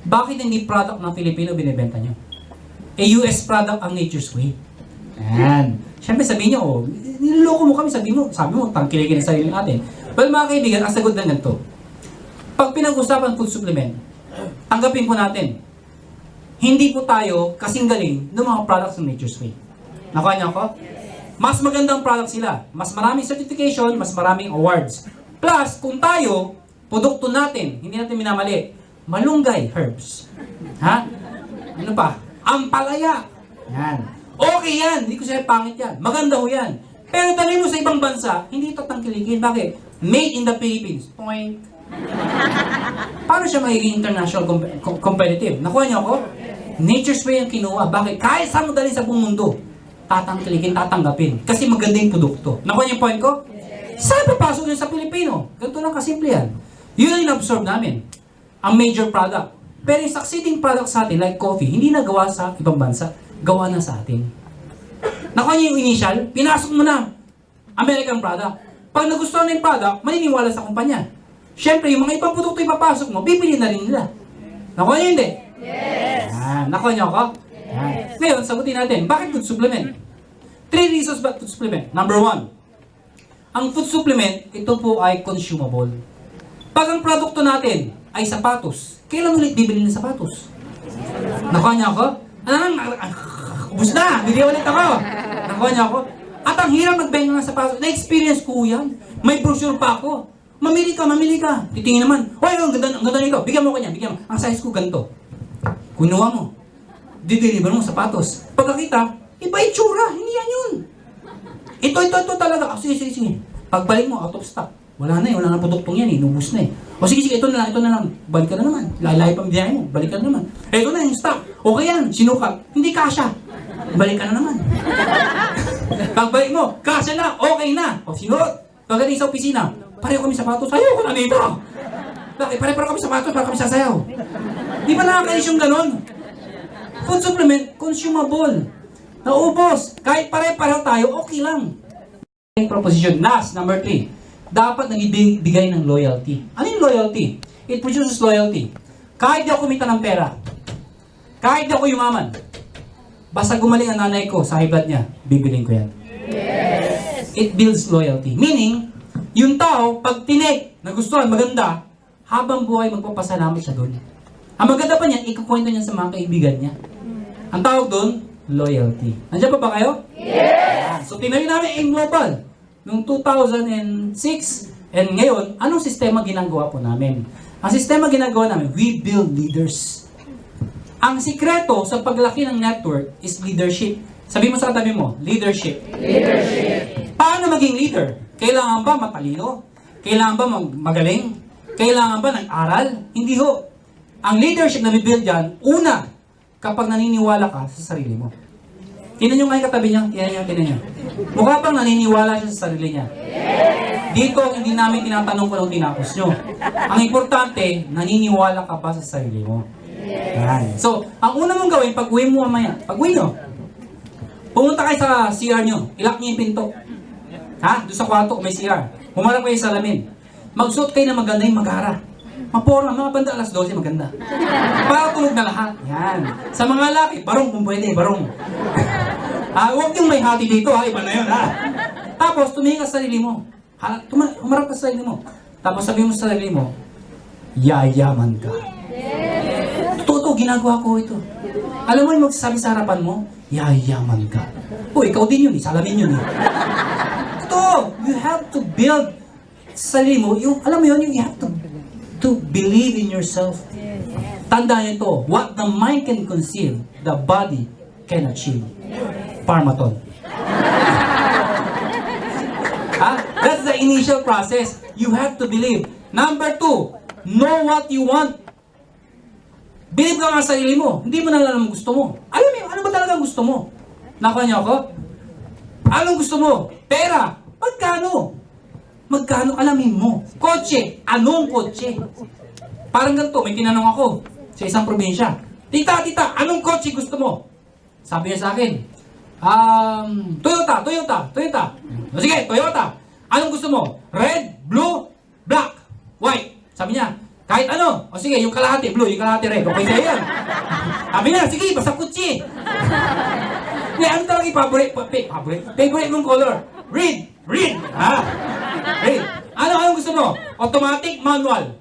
Bakit hindi product ng Filipino binibenta nyo? US product ang Nature's Way. Ayan. Siyempre sabihin nyo, oh, niloloko mo kami, sabi mo, tangkilikin ang sariling atin. Well, mga kaibigan, ang sagot na ganito. Pag pinag-usapan food supplement, tanggapin po natin, hindi po tayo kasing galing ng mga products ng Nature's Way. Nakuha niyo ako? Mas magandang product sila. Mas maraming certification, mas maraming awards. Plus, kung tayo, produkto natin, hindi natin minamali, malunggay herbs. Ha? Ano pa? Ampalaya. Yan. Okay yan. Hindi ko sabi pangit yan. Maganda ho yan. Pero dali mo sa ibang bansa, hindi ito tangkilikin. Bakit? Made in the Philippines. Point. Paano siya magiging international competitive? Nakuha niyo ako? Nature's Way ang kinuha. Bakit? Kahit saan mo dali sa buong mundo, tatangkilikin, tatanggapin. Kasi maganda yung produkto. Nakuha niyo yung point ko? Saan papasok yun sa Pilipino? Ganito lang kasimple yan. Yun ang in-absorb namin. Ang major product. Pero yung succeeding product sa atin, like coffee, hindi na gawa sa ibang bansa. Gawa na sa atin. Nakuha niyo yung initial, pinasok mo na. American product. Pag nagustuhan na yung product, maniniwala sa kumpanya. Siyempre, yung mga ibang produkto ipapasok mo, bibili na rin nila. Nakuha niyo hindi? Yes! Nakuha niyo ako? Yan. Ngayon, sagutin natin, bakit food supplement? 3 reasons bakit food supplement. Number 1, ang food supplement, ito po ay consumable. Pag ang produkto natin ay sapatos, kailan ulit bibili ng sapatos? Nakuha niyo ako? Ubus na! Bili ulit ako! Nakuha niyo ako? At ang hirap magbenta ng sapatos, na-experience ko yan. May brochure pa ako. Mamili ka. Titingin naman, hoy, ang ganda nito. Bigyan mo ko niya, bigyan mo. Ang size ko ganito. Kunuha mo. Dideliver mo sapatos. Pagkakita, iba itsura. Hindi yan yun. Ito talaga. Sige. Pagbalik mo, out of stock. Wala na produktong yan. Inubos na eh. O sige, ito na lang. Balik ka na naman. Lalay pa biyahe mo. Balik ka na naman. Ito na yung stock. Okay yan. Sinukat. Hindi kasha. Balik ka na naman. Pagbalik mo, kasha na. Okay na. O sinuot. Pagdating sa opisina, pareho kami sapatos. Ayoko na nito. Bakit? Pareho kami sapatos para kami sasayaw. Di ba nakakainis yung ganon? Food supplement, consumable. Naubos. Kahit pareho tayo, okay lang. proposition. Last, number 3. Dapat nagbibigay ng loyalty. Ano yung loyalty? It produces loyalty. Kahit di ako kumita ng pera, kahit di ako yumaman, basta gumaling ang nanay ko sa high blood niya, bibiling ko yan. Yes. It builds loyalty. Meaning, yung tao, pag tinig, nagustuhan, maganda, habang buhay magpapasalamat siya doon. Ang maganda pa niyan, ikukwento niya sa mga kaibigan niya. Ang tawag doon, loyalty. Nandiyan pa ba kayo? Yes! So, tinayo namin AIM Global. Noong 2006, and ngayon, anong sistema ginagawa po namin? Ang sistema ginagawa namin, we build leaders. Ang sikreto sa paglaki ng network is leadership. Sabi mo sa katabi mo, leadership. Leadership. Paano maging leader? Kailangan ba matalino? Kailangan ba magaling? Kailangan ba nag-aral? Hindi ho. Ang leadership na bibuild dyan, una, kapag naniniwala ka sa sarili mo. Tingnan nyo nga yung katabi niya. Tingnan nyo. Mukha bang naniniwala siya sa sarili niya? Dito, hindi namin tinatanong kung anong tinapos nyo. Ang importante, naniniwala ka ba sa sarili mo? Yan. So, ang una mong gawin, pag-uwi mo mamaya, pag-uwi nyo, pumunta kayo sa CR nyo, ilak nyo yung pinto. Ha? Doon sa kwarto, may CR. Humarap kayo sa salamin. Magsuot kayo na maganda yung magara. Mapora, mga banda alas 12, maganda. Para tulog na lahat. Yan. Sa mga laki, barong kung pwede, barong. Huwag yung may hati dito, ha? Iba na yun, ha? Tapos, tumingin ka sa sarili mo. Humarap ka sa sarili mo. Tapos sabihin mo sa sarili mo, yayaman ka. Totoo, ginagawa ko ito. Alam mo yung magsasabi sa harapan mo, yayaman ka. Ikaw din yun, salamin yun. Totoo, you have to build sa sarili mo, yung, alam mo yun, you have to believe in yourself. Tandaan nyo ito, what the mind can conceive, the body can achieve. Parmaton. That's the initial process. You have to believe. Number 2, know what you want. Believe ka nga sa sarili mo. Hindi mo na alam ang gusto mo. Alam mo, ano ba talaga gusto mo? Nakuha niyo ako? Anong gusto mo? Pera. Magkano? Magkano alamin mo? Kotse. Anong kotse? Parang ganito, may tinanong ako sa isang probinsya. Tita, anong kotse gusto mo? Sabi niya sa akin, Toyota. O sige, Toyota. Anong gusto mo? Red, blue, black, white. Sabi niya, kahit ano. O sige, yung kalahati blue, yung kalahati red. Okay sa'yo yan. Sabi niya, sige, basta kutsi. Ano talaga yung favorite mong color? Red. Ha? Red. Anong gusto mo? Automatic, manual.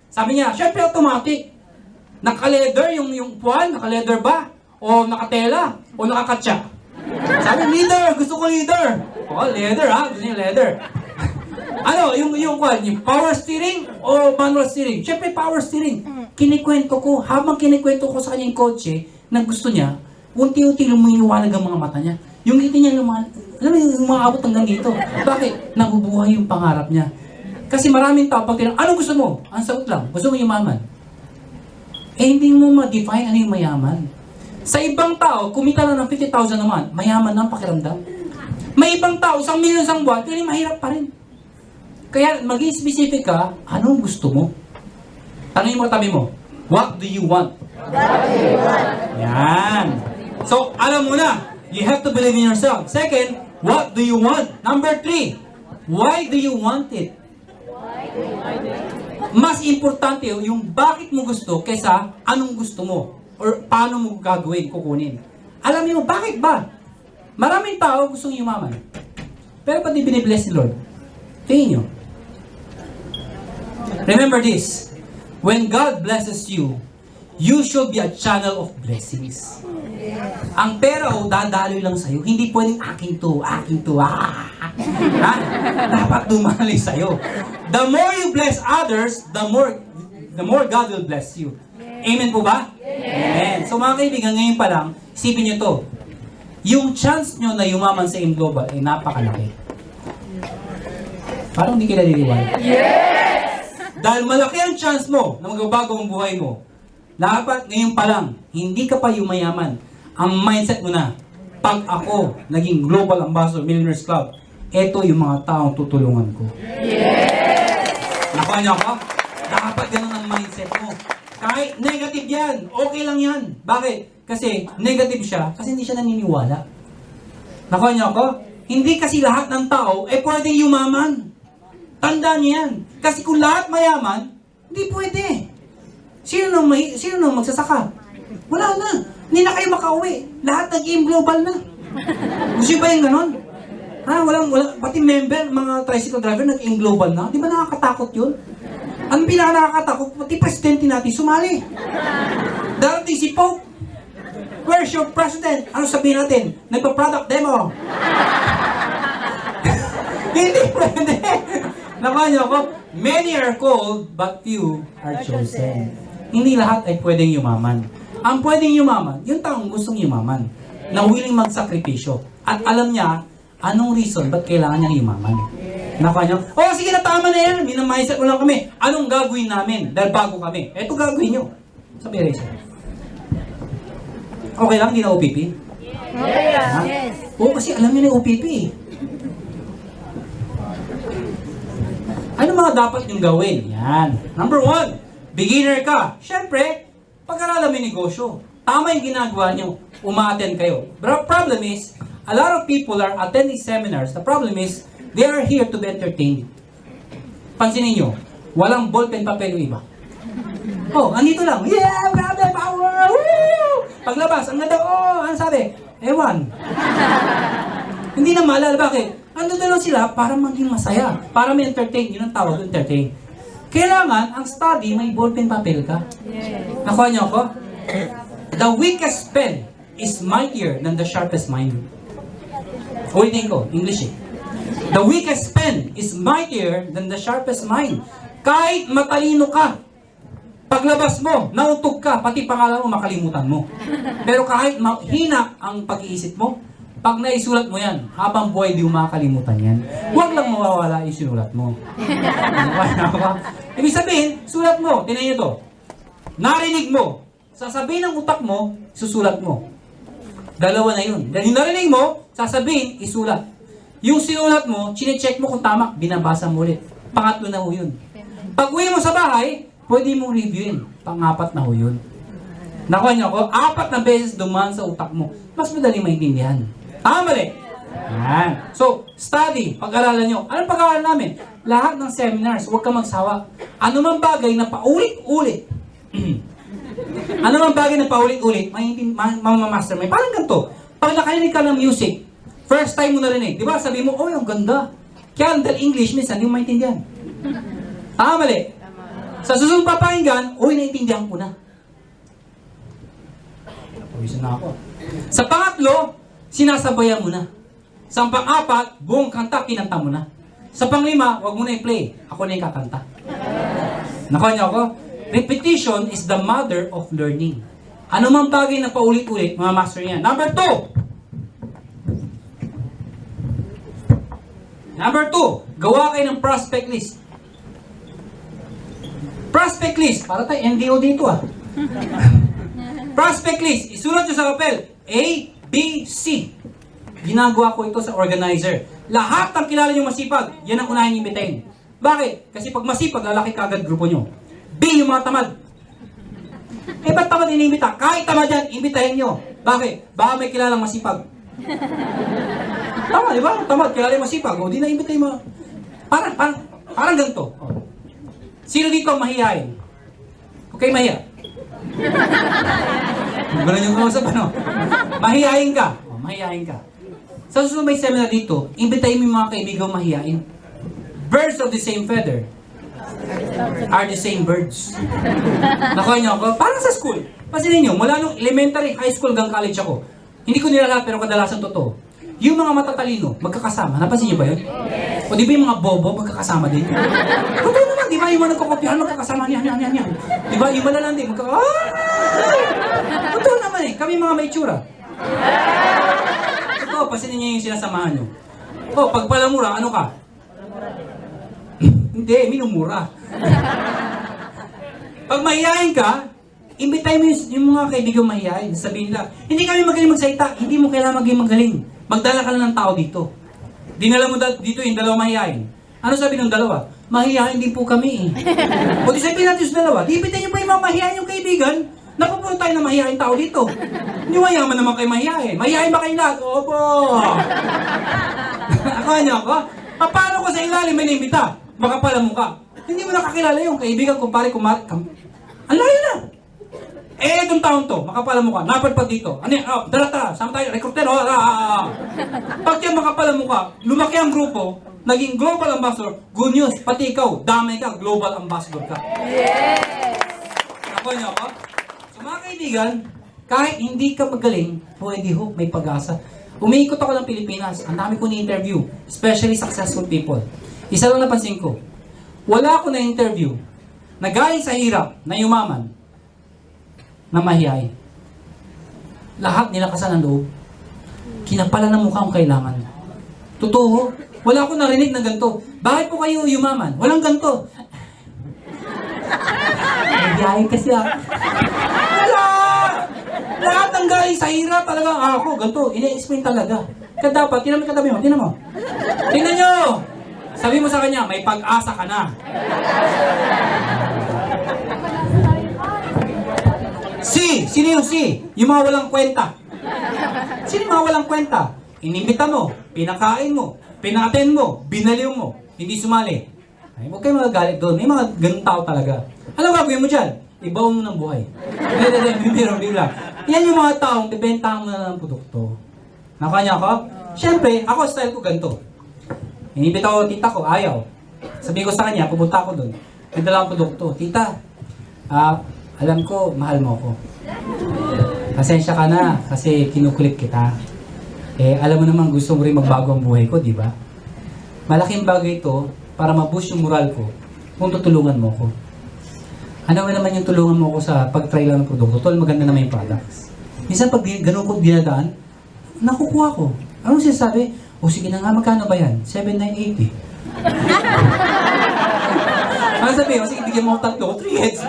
Sabi niya, syempre automatic. Naka-leather yung upuan? Naka-leather ba? O nakatela? O nakakatsa? Sabi, leather! Gusto ko leather! Leather ha? Gusto niya leather. Yung power steering o manual steering? Syempre power steering. Kinikwento ko, habang kinikwento ko sa kanya yung kotse na gusto niya, unti-unti lumiliwanag ang mga mata niya. Yung ngiti niya alam mo yung umaabot hanggang dito. Bakit? Nabubuhay yung pangarap niya. Kasi maraming tao, pag tinanong, anong gusto mo? Ang sagot lang, gusto mo yumaman. Hindi mo ma-define ano yung mayaman. Sa ibang tao, kumita lang ng 50,000 naman, mayaman ng pakiramdam. May ibang tao, 1 milyon isang buwan, pero mahirap pa rin. Kaya maging specific ka, anong gusto mo? Tanongin mo tabi mo, what do you want? Yan. So, alam mo na, you have to believe in yourself. Second, what do you want? Number 3, why do you want it? Mas importante yung bakit mo gusto kaysa anong gusto mo or paano mo gagawin, kukunin. Alam niyo, bakit ba? Maraming tao gustong yumaman. Pero pati binibless ni Lord. Tingin nyo. Remember this. When God blesses you, you should be a channel of blessings. Ang pera dadaloy lang sa'yo. Hindi pwedeng akin to. Ha? Dapat dumaloy sa'yo. The more you bless others, the more God will bless you. Amen po ba? Amen. So mga kaibigan, ngayon pa lang, isipin nyo to. Yung chance nyo na yumaman sa AIM Global ay napakalaki. Parang hindi kita niniwala. Yes! Dahil malaki ang chance mo na magbabago ang buhay mo. Dapat ngayon pa lang, hindi ka pa yumayaman. Ang mindset mo na, pag ako naging Global Ambassador Millionaires Club, eto yung mga taong tutulungan ko. Yes! Nakuha niyo ako? Dapat ganun ang mindset mo. Kahit negative yan, okay lang yan. Bakit? Kasi negative siya, kasi hindi siya naniniwala. Nakuha niyo ako? hindi kasi lahat ng tao ay pwedeng yumaman. Tandaan niyo yan. Kasi kung lahat mayaman, hindi pwede. Sino nang magsasaka? Wala na. Hindi na kayo makauwi. Lahat nag-game global na. Gusto ba yung ganon? Ha, walang, pati member, mga tricycle driver, nag-game global na. Di ba nakakatakot yun? Ang pinaka-nakakatakot, pati presidente natin sumali. Darating si Pope. Where's your president? Ano sabihin natin? Nagpa-product demo. Hindi pwede. Nakuha niyo ako? Many are called, but few are chosen. Hindi lahat ay pwedeng yumaman. Ang pwedeng yumaman, yung taong gustong yumaman, na willing magsakripisyo. At alam niya, anong reason, ba't kailangan niyang yumaman. Nakuha niyo? Oh, sige na, tama na yan. Minamindset mo lang kami. Anong gagawin namin? Dahil bago kami. Eto gagawin niyo. Sabi rin siya. Okay lang, hindi na OPP? Okay lang. Yes. Oo, kasi alam niyo na yung OPP eh. Ano mga dapat yung gawin? Yan. Number 1, beginner ka. Siyempre, pag-aralan mo yung negosyo. Tama yung ginagawa nyo. Uma-attend kayo. But the problem is, a lot of people are attending seminars. The problem is, they are here to be entertained. Pansinin nyo, walang ballpen papel yung iba. Oh, andito lang. Yeah, grabe, power! Woo! Paglabas, ang ganda, oh, ano sabi? Ewan. Hindi na maalala, bakit? Ando lang sila para maging masaya. Para may entertain. Yun ang tawag, entertain. Kailangan, ang study, may ballpen papel ka. Nakuha niyo ako? The weakest pen is mightier than the sharpest mind. Ulitin ko, English eh. The weakest pen is mightier than the sharpest mind. Kahit matalino ka, paglabas mo, nautog ka, pati pangalan mo, makalimutan mo. Pero kahit hina ang pag-iisip mo, pag naisulat mo yan, habang buhay di mo makakalimutan yan. Huwag lang mawawala yung sinulat mo. Ibig sabihin, sulat mo, tinan nyo to. Narinig mo, sasabihin ng utak mo, susulat mo. Dalawa na yun. Dahil yung narinig mo, sasabihin, isulat. Yung sinulat mo, chinecheck mo kung tama, binabasa mo ulit. Pangatlo na ho yun. Pag uwi mo sa bahay, pwede mong reviewin. Pang-apat na ho yun. Nakuha niyo ako, 4 na beses dumaan sa utak mo. Mas madali maintindihan. Tama mali. Yan. So, study, pag-aralan nyo. Anong pag-aralan namin? Lahat ng seminars, huwag ka magsawa. Ano man bagay na paulit-ulit. Ano man bagay na paulit-ulit, mamamastermind. Parang ganito. Pag nakarinig ka ng music, first time mo narinig, di ba? Sabi mo, oh, ang ganda. Kaya dahil English, minsan, hindi mo maintindihan. Tama mali. Sa susunod papakinggan, uy, naintindihan ko na. Pawisan na ako. Sa pangatlo, sinasabayan mo na. Sa pang-4, buong kanta, kinanta mo na. Sa pang-5, wag mo na i-play. Ako na yung kakanta. Nakuha niyo ako? Repetition is the mother of learning. Ano mang bagay na paulit-ulit, mamamaster niya. Number 2, gawa kayo ng prospect list. Prospect list, para tayo NDO dito ah. Prospect list, isulat nyo sa papel. A, B, C. Ginagawa ko ito sa organizer. Lahat ng kilala nyo masipag, yan ang unahin imbitahin. Bakit? Kasi pag masipag, lalaki kagad grupo nyo. B, yung mga tamad. Eh, ba't tamad inimbita? Kahit tamad yan, imbitahin nyo. Bakit? Baka may kilalang masipag. Tama, di ba? Tamad, kilala yung masipag. O, di na imbitahin mo. Parang ganito. O. Sino dito ang mahihayin? Okay, mahiya. Ganun yung kausap, ano? Mahihayin ka. O, mahihayin ka. Sa susunod may seminar dito, imbitahin mo yung mga kaibigang mahihain. Birds of the same feather are the same birds. Nakuha niyo ako? Parang sa school. Pansinin niyo, mula nung elementary, high school, hanggang college ako, hindi ko nilalat pero kadalasan totoo. Yung mga matatalino, magkakasama. Napansin niyo ba yun? O di ba yung mga bobo, magkakasama din? Totoo naman, di ba? Yung mga nagkakopyahan, magkakasama yan. Di ba? Yung malalandi, totoo naman eh. Kami mga may itsura. Totoo, pansinin niyo yung sinasamahan niyo. O, pag palamura, ano ka? Hindi, minumura. Pag mahihayin ka, imbitahin mo yung mga kaibigang mahihayin. Sabihin nila, hindi kami magaling magsalita, hindi mo kailangan maging magaling. Magdala ka lang ng tao dito. Dinala mo dito yung 2 mahihayin. Ano sabi ng 2? Mahihayin din po kami eh. O di sabihin natin sa 2, di imbitahin nyo pa yung mga mahihayin yung kaibigan, napupunta tayo ng mahihayin tao dito. Hindi mayaman naman kayo mahihayin. Mahihayin ba kayo lahat? Opo! Nakanya ka? Paano ko sa ilalim may naimbita? Makapala mo ka. Hindi mo nakakilala yung kaibigan, kumpare, ang layo na! Eh, itong taon to, makapala mo ka, napadpad dito. Ano yan? Oh, tara, sama tayo, recruiter, oh, Pag yan makapala mo ka, lumaki ang grupo, naging global ambassador, good news, pati ikaw, damay ka, global ambassador ka. Yes! Ako niyo ako? So mga kaibigan, kahit hindi ka magaling, pwede ho, may pag-asa. Umiikot ako ng Pilipinas, ang dami ko ni-interview, especially successful people. Isa lang napansin ko, wala ako na-interview na galing sa hirap, na yumaman, na mahihay. Lahat nilakasan ng loob. Kinapala ng mukha ang kailangan. Totoo, wala akong narinig na ganito. Bakit po kayo yumaman? Walang ganito. Mahihayin kasi wala! Lahat ng galing sa hirap talaga ako, ganito. Ine-explain talaga. Kaya dapat, tinan mo katabi mo, tinan mo. Tingnan nyo! Sabi mo sa kanya, may pag-asa ka na. Sino yung si? Yung mga walang kwenta. Sino yung mga walang kwenta? Inimbita mo, pinakain mo, pinaten mo, binaliw mo, hindi sumali. Ay, huwag kayo magagalit doon. May mga ganun tao talaga. Alam gagawin mo dyan? Ibaw mo ng buhay. Hindi lang. Yan yung mga taong bibentahan mo na ng produkto. Nakanya ko? Siyempre, ako style ko ganito. Inimbita ko tita ko, ayaw. Sabi ko sa kanya, pupunta ako doon. May dalang produkto. Tita, alam ko, mahal mo ako. Pasensya ka na kasi kinukulit kita. Eh, alam mo naman gusto mo rin magbago ang buhay ko, di ba? Malaking bagay ito para ma-boost yung moral ko kung tutulungan mo ko. Ano naman yung tulungan mo ko sa pag-try lang ng produkto? Tol, maganda naman yung products. Minsan pag ganun ko dinadaan, nakukuha ko. Anong sinasabi? O sige na nga, magkano ba yan? 7,980. Ano sabi? O sige, bigyan mo ako 3 heads.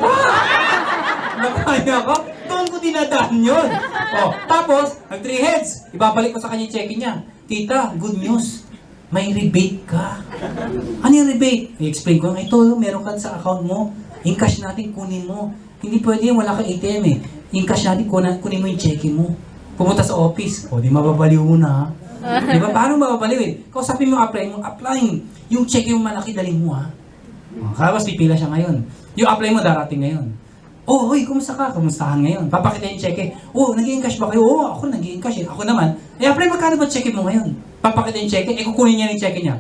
Nakaya ko? Doon ko dinadaan yun. O, tapos, nag 3 heads. Ibabalik ko sa kanya yung check-in niya. Tita, good news. May rebate ka. Ano yung rebate? I-explain ko. Ito, meron ka sa account mo. In-cash natin, kunin mo. Hindi pwede yung wala kang ATM eh. In-cash natin, kunin mo yung check-in mo. Pumunta sa office. O, di mababaliw mo na ha. Di ba? Paano mababaliw eh? Kausapin mo, applying. Yung check yung malaki, daling mo ha. Kapag pipila siya ngayon. Yung apply mo, darating ngayon. Oh, hoy, kumusta ka? Kumustahan ngayon? Papakita yung check eh. Oh, nag-i-encash ba kayo? Oo, ako nag-i-encash eh. Ako naman. Apply, magkano ba check mo ngayon? Papakita yung check eh. Kukunin niya yung check niya.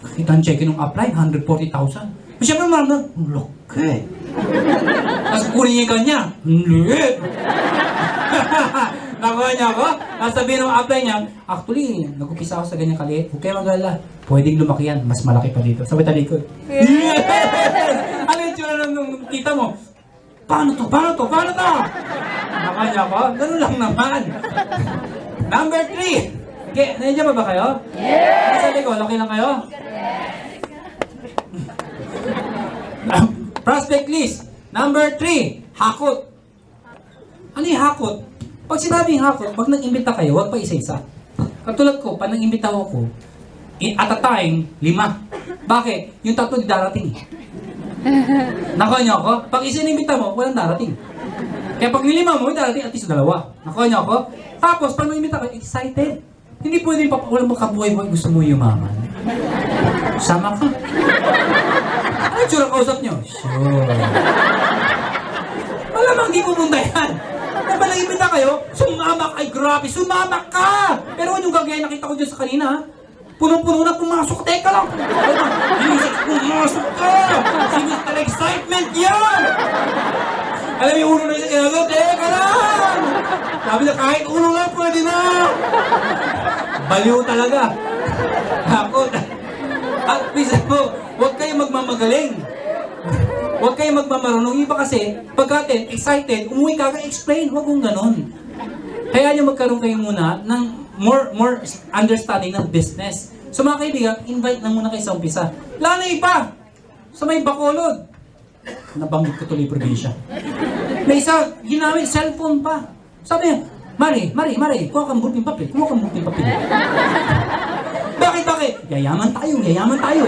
Pakita ang check nung apply, 140,000. Siyempre, marami, laki. Tapos kukunin niya yung kanya. Liit. Nakuha niya ako. Sabihin ng apply niya, actually, nag-upisa ako sa ganyan kaliit. Huwag kayo mag-alala. Pwedeng lumaki yan. Mas malaki pa dito. Sabay talikod. Yes! Ano yung tsura nung kita mo? Paano to? Nakuha niya ako. Ganun lang naman. Number 3. Okay, nandiyan ba kayo? Yes! Sabi ko, laki lang kayo? Prospect list. Number 3. Hakot. Ano yung hakot? Pag sinabing hakot, pag nag-imbita kayo, huwag pa isa-isa. Katulad ko, pag nag-imbita ako, at a time, 5. Bakit? Yung 3 di darating. Nakuha niyo ako? Pag isa-inimbita mo, walang darating. Kaya pag nilima mo, may darating at least 2. Nakuha niyo ako? Tapos, pag nag-imbita ka, excited. Hindi pwedeng walang makabuhay-buhay, gusto mo yumaman. Sama ka. Ano yung tsura kausap niyo? Sure. Malamang di pumunta yan. Diba nag-imbita kayo? Sumamak! Ay grabe, sumamak ka! Pero ano yung gagawin nakita ko dyan sa kanina ha? Punong-puno na pumasok. Teka lang! Pumasok ka! Si Mr. Excitement yan! Alam yung ulo na isa kinagawa, teka lang! Sabi na kahit ulo lang pwede na! Baliw talaga. Takot. At please mo, huwag kayo magmamagaling. Huwag kayo magmamarunong. Iba kasi, pagkatin, excited, umuwi ka, explain. Huwag kong ganon. Kaya nyo magkaroon kayo muna ng more understanding ng business. So mga kaibigan, invite na muna kayo sa umpisa. Lalo na iba, sa may Bacolod. Nabanggit ko tuloy probinsya. May isa, ginamit cellphone pa. Sabi niya, Mari, kuha kang bulping papel. Bakit? Yayaman tayo.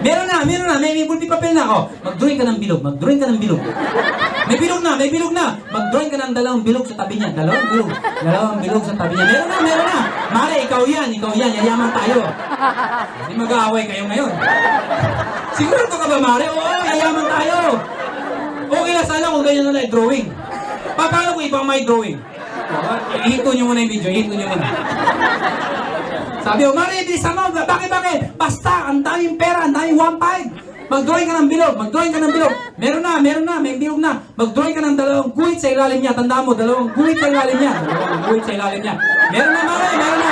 Meron na, may bulping papel na ako. Mag-drawing ka ng bilog. May bilog na, may bilog na. Mag-drawing ka ng dalawang bilog sa tabi niya. Dalawang bilog. Dalawang bilog sa tabi niya. Meron na, meron na. Mare, ikaw yan. Yayaman tayo. Hindi mag-aaway kayo ngayon. Sigurado ka ba, Mare? Oo, yayaman tayo. Okay na sana kung ganyan na drawing. Paano kung ibang may drawing? Ihito nyo muna yung video, ihito nyo muna. Sabi ko, Mare, bilisan mo. Bakit? Basta, ang daming pera, ang daming 1.5. Mag-drawing ka ng bilog, mag-drawing ka ng bilog. Meron na, may bilog na. Mag-drawing ka ng dalawang guhit sa ilalim niya. Tandaan mo, dalawang guhit sa ilalim niya. Dalawang guhit sa ilalim niya. Meron na, Mare, meron na.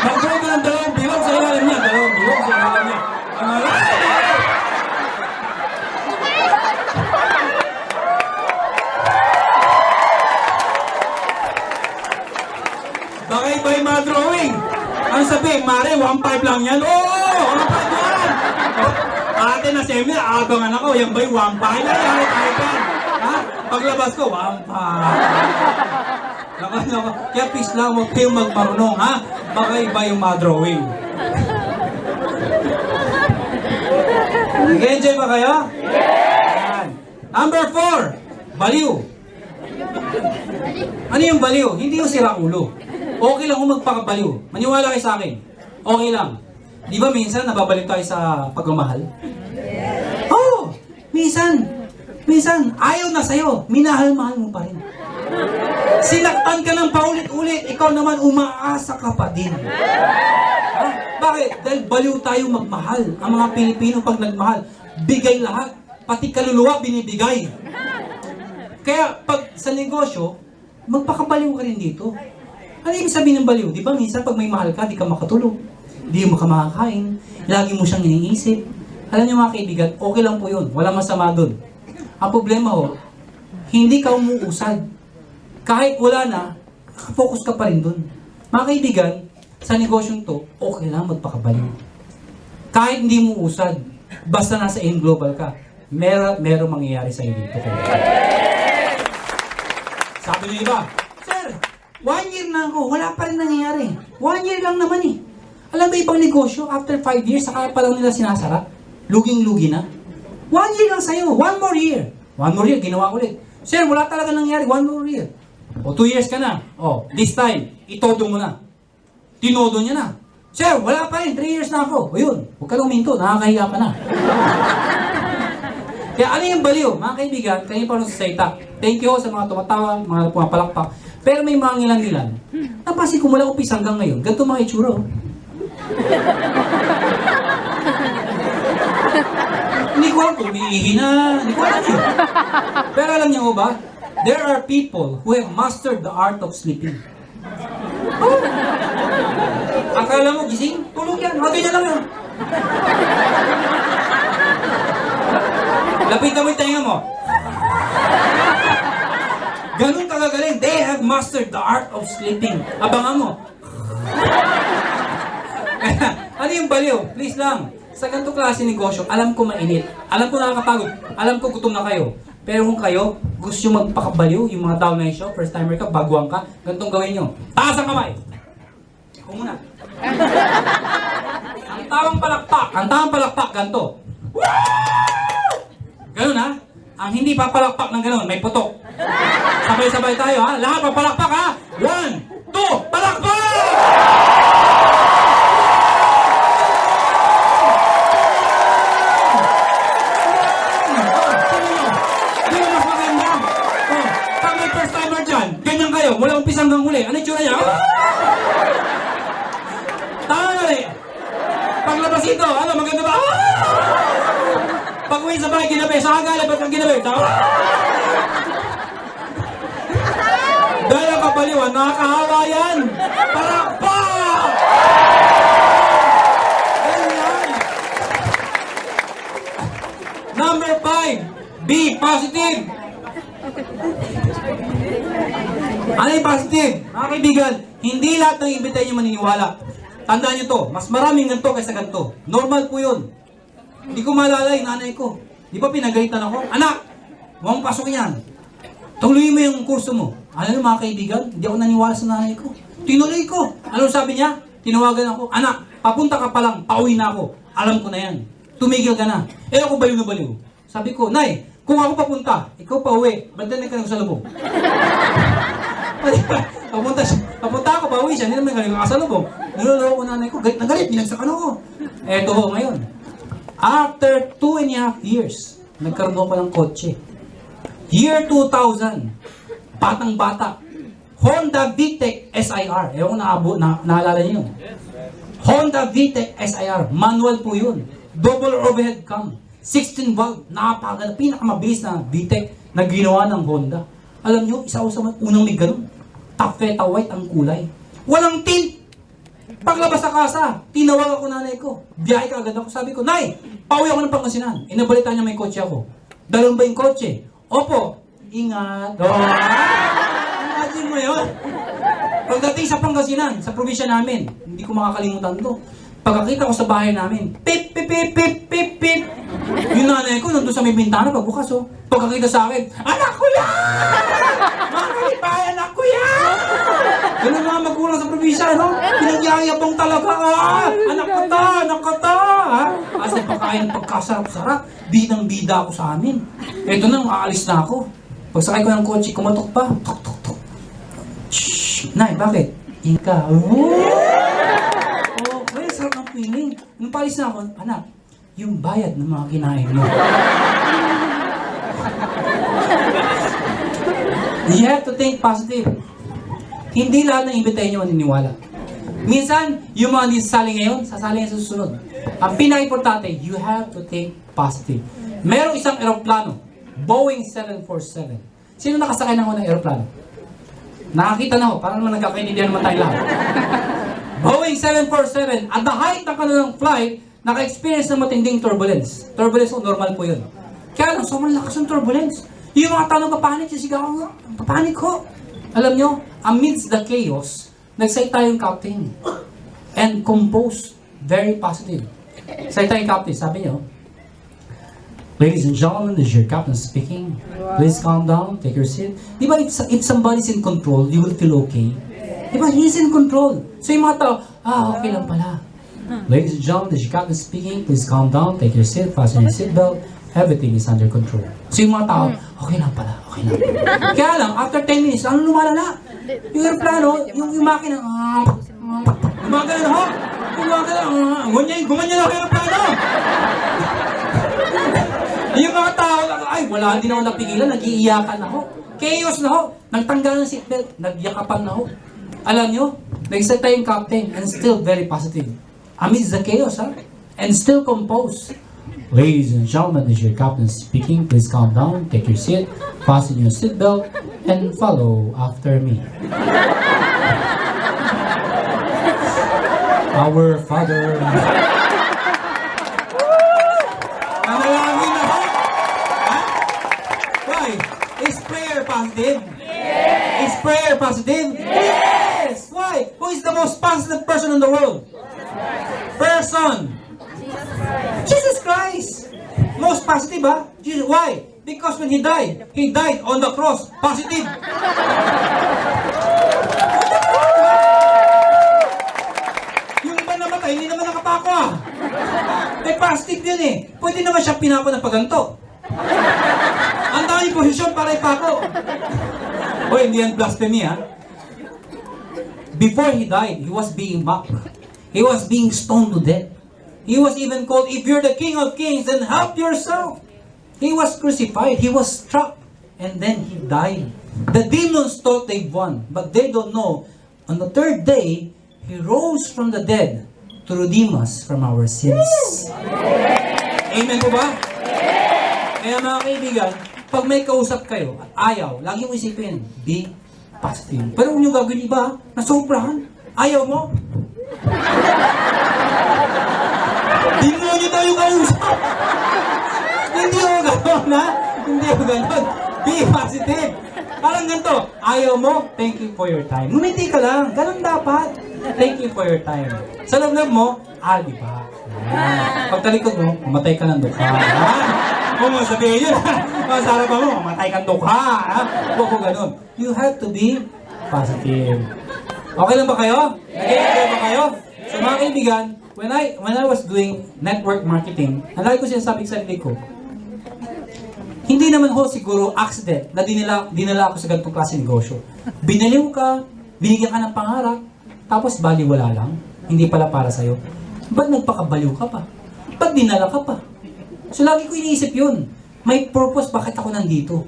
Mag-drawing ka ng dalawang bilog sa ilalim niya. Dalawang bilog sa ilalim niya. Baka iba yung mga drawing. Ang sabi, Mare, 1.5 lang yan. Oo, 1.5 yan. Ate na semi, abangan ako. Yan ba yung 1.5? Ay, ha? Paglabas ko, 1.5. Nako. Kaya please lang, huwag kayong magmarunong, ha? Baka iba yung mga drawing. Nag-enjoy ba kayo? Yes! Number 4, baliw. Ano yung baliw? Hindi yung sira ulo. Okay lang kung magpakabaliw. Maniwala kayo sa akin. Okay lang. Di ba minsan nababalik tayo sa pagmamahal? Oo! Minsan, ayaw na sa'yo. Minahal-mahal mo pa rin. Sinaktan ka ng paulit-ulit. Ikaw naman umaasa ka pa din. Ha? Bakit? Dahil baliw tayo magmahal. Ang mga Pilipino pag nagmahal, bigay lahat. Pati kaluluwa binibigay. Kaya pag sa negosyo, magpakabaliw ka rin dito. Ano ibig sabihin ng baliw? Di ba minsan pag may mahal ka, di ka makatulog. Di mo ka makakain. Lagi mo siyang iniisip. Alam niyo mga kaibigan, okay lang po yun. Walang masama dun. Ang problema ho, hindi ka umuusad. Kahit wala na, nakafocus ka pa rin dun. Mga kaibigan, sa negosyong to, okay lang magpakabaliw. Kahit hindi mo usad, basta nasa in global ka, meron mangyayari sa iyo dito. Sabi niyo iba, Sir, 1 year na ako, wala pa rin nangyayari. 1 year lang naman eh. Alam ba ibang negosyo, after 5 years, saka pa lang nila sinasara. Luging-lugi na. 1 year lang sa'yo, 1 more year. 1 more year, ginawa ko ulit. Sir, wala talaga nangyari, 1 more year. O 2 years ka na. O, this time, itodo mo na. Tinodo niya na. Sir, wala pa rin, 3 years na ako. O yun, huwag ka lang minto, nakakahiya ka na. Kaya ano yung baliw? Mga kaibigan, kayo pa rin sa salita. Thank you sa mga tumatawa, mga pumapalakpak. Pero may mga ngilan-ngilan. Napansin ko mula umpisa hanggang ngayon, ganito mga itsura. Hindi ko alam kung umiihi na. Hindi ko alam yun. Pero alam niyo ba? There are people who have mastered the art of sleeping. Oh. Akala mo gising? Tulog yan. Mga ganyan lang yun. Lapitan mo yung tainga mo. Ganun kagagaling. They have mastered the art of sleeping. Abangan mo. Ano yung baliw? Please lang. Sa ganito klase negosyo, alam ko mainit. Alam ko nakakapagod. Alam ko gutom na kayo. Pero kung kayo, gusto nyo magpakabaliw, yung mga tao na show, first timer ka, baguang ka, ganitong gawin nyo. Taas ang kamay! Ako muna. Ang tawang palakpak, ganito. Ganun ha? Ang hindi papalakpak ng ganun, may putok. Sabay-sabay tayo ha? Lahat papalakpak ha? 1, 2, palakpak! Mula umpisa hanggang huli. Ano yung tsura niya? Tama na rin. Paglabas ito, ano, maganda ba? Pag-uwi sa bahay, ginabi. Saan ka labat ang ginabi? Tama? Dahil ang kabaliwan, nakakahawa yan. Parakpa! Ayan. Number 5, be positive. Ano yung positive? Mga kaibigan, hindi lahat ng ibitay nyo maniniwala. Tandaan nyo to, mas maraming ganito kaysa ganito. Normal po yun. Hindi ko maalala yung nanay ko. Di ba pinagalitan ako? Anak, huwag mong pasok yan. Tuloy mo yung kurso mo. Alam mo mga kaibigan, hindi ako naniwala sa nanay ko. Tinuloy ko. Ano sabi niya? Tinawagan ako, anak, papunta ka pa lang, pauwi na ako. Alam ko na yan. Tumigil ka na. Eh ako baliw na baliw. Sabi ko, Nay, Kung ako papunta, ikaw pa uwi, ba't din ka nagsalubong? Papunta ako, pauwi siya, hindi naman galing nakasalubong. Niloloko ko nanay ko, galit na galit, binagsakan ako. Eto ho ngayon. After 2.5 years, nagkaroon ako ng kotse. Year 2000, batang-bata, Honda VTEC SIR. Ewan ko naalala niyo yun. Honda VTEC SIR, manual po yun. Double overhead cam. 16 valve, napakaganda, pinakamabilis na VTEC na ginawa ng Honda. Alam nyo, isa ako sa unang may ganun. Taffeta white ang kulay. Walang tint! Paglabas sa kasa, tinawag ako nanay ko. Biyahe ka agad ako. Sabi ko, Nay, pauwi ako ng Pangasinan. Inabalita niya may kotse ako. Dalawang ba yung kotse? Opo. Ingat. Oh. Imagine mo yun. Pagdating sa Pangasinan, sa probinsya namin, hindi ko makakalimutan to. Pagkakita ko sa bahay namin, pip, pip, pip, pip, pip, pip. Yung nanay ko, nandun sa may bintana, pagbukas, oh. Pagkakita sa akin, anak ko yan! Mga kalipay, anak ko yan! Ganun mga magulang sa probinsya, no? Pinagyayabang talaga, anak ko ta, ha? As nagpakain ng pagkasarap-sarap, bidang-bida ako sa amin. Eto na, aalis na ako. Pagsakay ko ng kotse, kumatok pa, tok, tok, tok. Shhh! Nay, bakit? Ika. Okay, sarap ng feeling. Nung palis na ako, anak, yung bayad ng mga kinain mo. You have to think positive. Hindi lahat ng imbitahin nyo maniniwala. Minsan, yung mga hindi sasali ngayon, sasali ngayon sa susunod. Ang pinaka-importante, you have to think positive. Merong isang eroplano, Boeing 747. Sino nakasakay ng unang eroplano? Nakakita na ho, parang naman nagkakaintindihan naman tayo lahat. Boeing 747, at the height ng kanilang flight, naka-experience ng matinding turbulence. Turbulence, normal po yun. Kaya lang, sobrang lakas ng turbulence. Yung mga tanong kapanik, sisigaw ko, kapanik ko. Alam nyo, amidst the chaos, nagsalita yung captain. And composed, very positive. Salita yung captain, sabi nyo, ladies and gentlemen, this is your captain speaking. Please calm down, take your seat. Di ba, if somebody's in control, you will feel okay. Di ba, he's in control. So yung mga tao, okay lang pala. Ladies and gentlemen, this is your captain speaking. Please calm down, take your seat, fasten your seatbelt. Everything is under control. So yung mga tao, okay lang pala, okay lang. Kaya lang, after 10 minutes, ano lumalala? Yung aeroplano, yung makina, gumagana ho? Gumagana, gumanyan ako yung aeroplano. Yung mga tao, ay, wala din ako napigilan, nag-iiyakan ako. Chaos na ho. Nagtanggal ng seatbelt, nagyakapan na ho. Alam nyo, nagsalita yung captain and still very positive. Amidst the chaos, ha? And still composed. Ladies and gentlemen, this is your captain speaking. Please calm down, take your seat, fasten your seatbelt, and follow after me. Our Father. Nanalangin na ho? Ha? Why? Is prayer positive? Yes! Is prayer positive? Yes! Why? Who is the most positive person in the world? Person! Jesus Christ! Most positive, ha? Jesus. Why? Because when He died on the cross. Positive! Yung iba namatay, hindi naman nakapako, ha? May positive yun, eh. Pwede naman siya pinako ng paganto. Ang daming posisyon para ipako. O, hindi yan blasphemy, ha? Before He died, He was being mocked. He was being stoned to death. He was even called, if you're the King of Kings, then help yourself. He was crucified. He was struck. And then He died. The demons thought they won, but they don't know. On the third day, He rose from the dead to redeem us from our sins. Amen po ba? Kaya mga kaibigan, pag may kausap kayo at ayaw, lagi mo isipin, be positive. Pero kung yung gagawin iba, nasobrahan, ayaw mo. Demonyo tayo kausap. Hindi ko gano'n, ha? Hindi ko gano'n. Be positive. Parang ganito, ayaw mo, thank you for your time. Ngumiti ka lang, ganun dapat. Thank you for your time. Sa loob mo, di ba? Pagtalikod mo, mamatay ka ng dukha. Huwag mo sabihin yun. Masarap mo, mamatay ka ng dukha. Huwag ko ganun. You have to be positive. Okay lang ba kayo? Nag-enjoy ba kayo? So mga kaibigan, when I was doing network marketing, lagi ko sinasabi sa sarili ko, Hindi naman ho siguro accident na dinala ako sa ganitong klase negosyo. Binaliw ka, binigyan ka ng pangarap, tapos baliwala lang. Hindi pala para sa'yo. Ba't nagpakabaliw ka pa? Ba't dinala ka pa? So lagi ko iniisip yun. May purpose bakit ako nandito.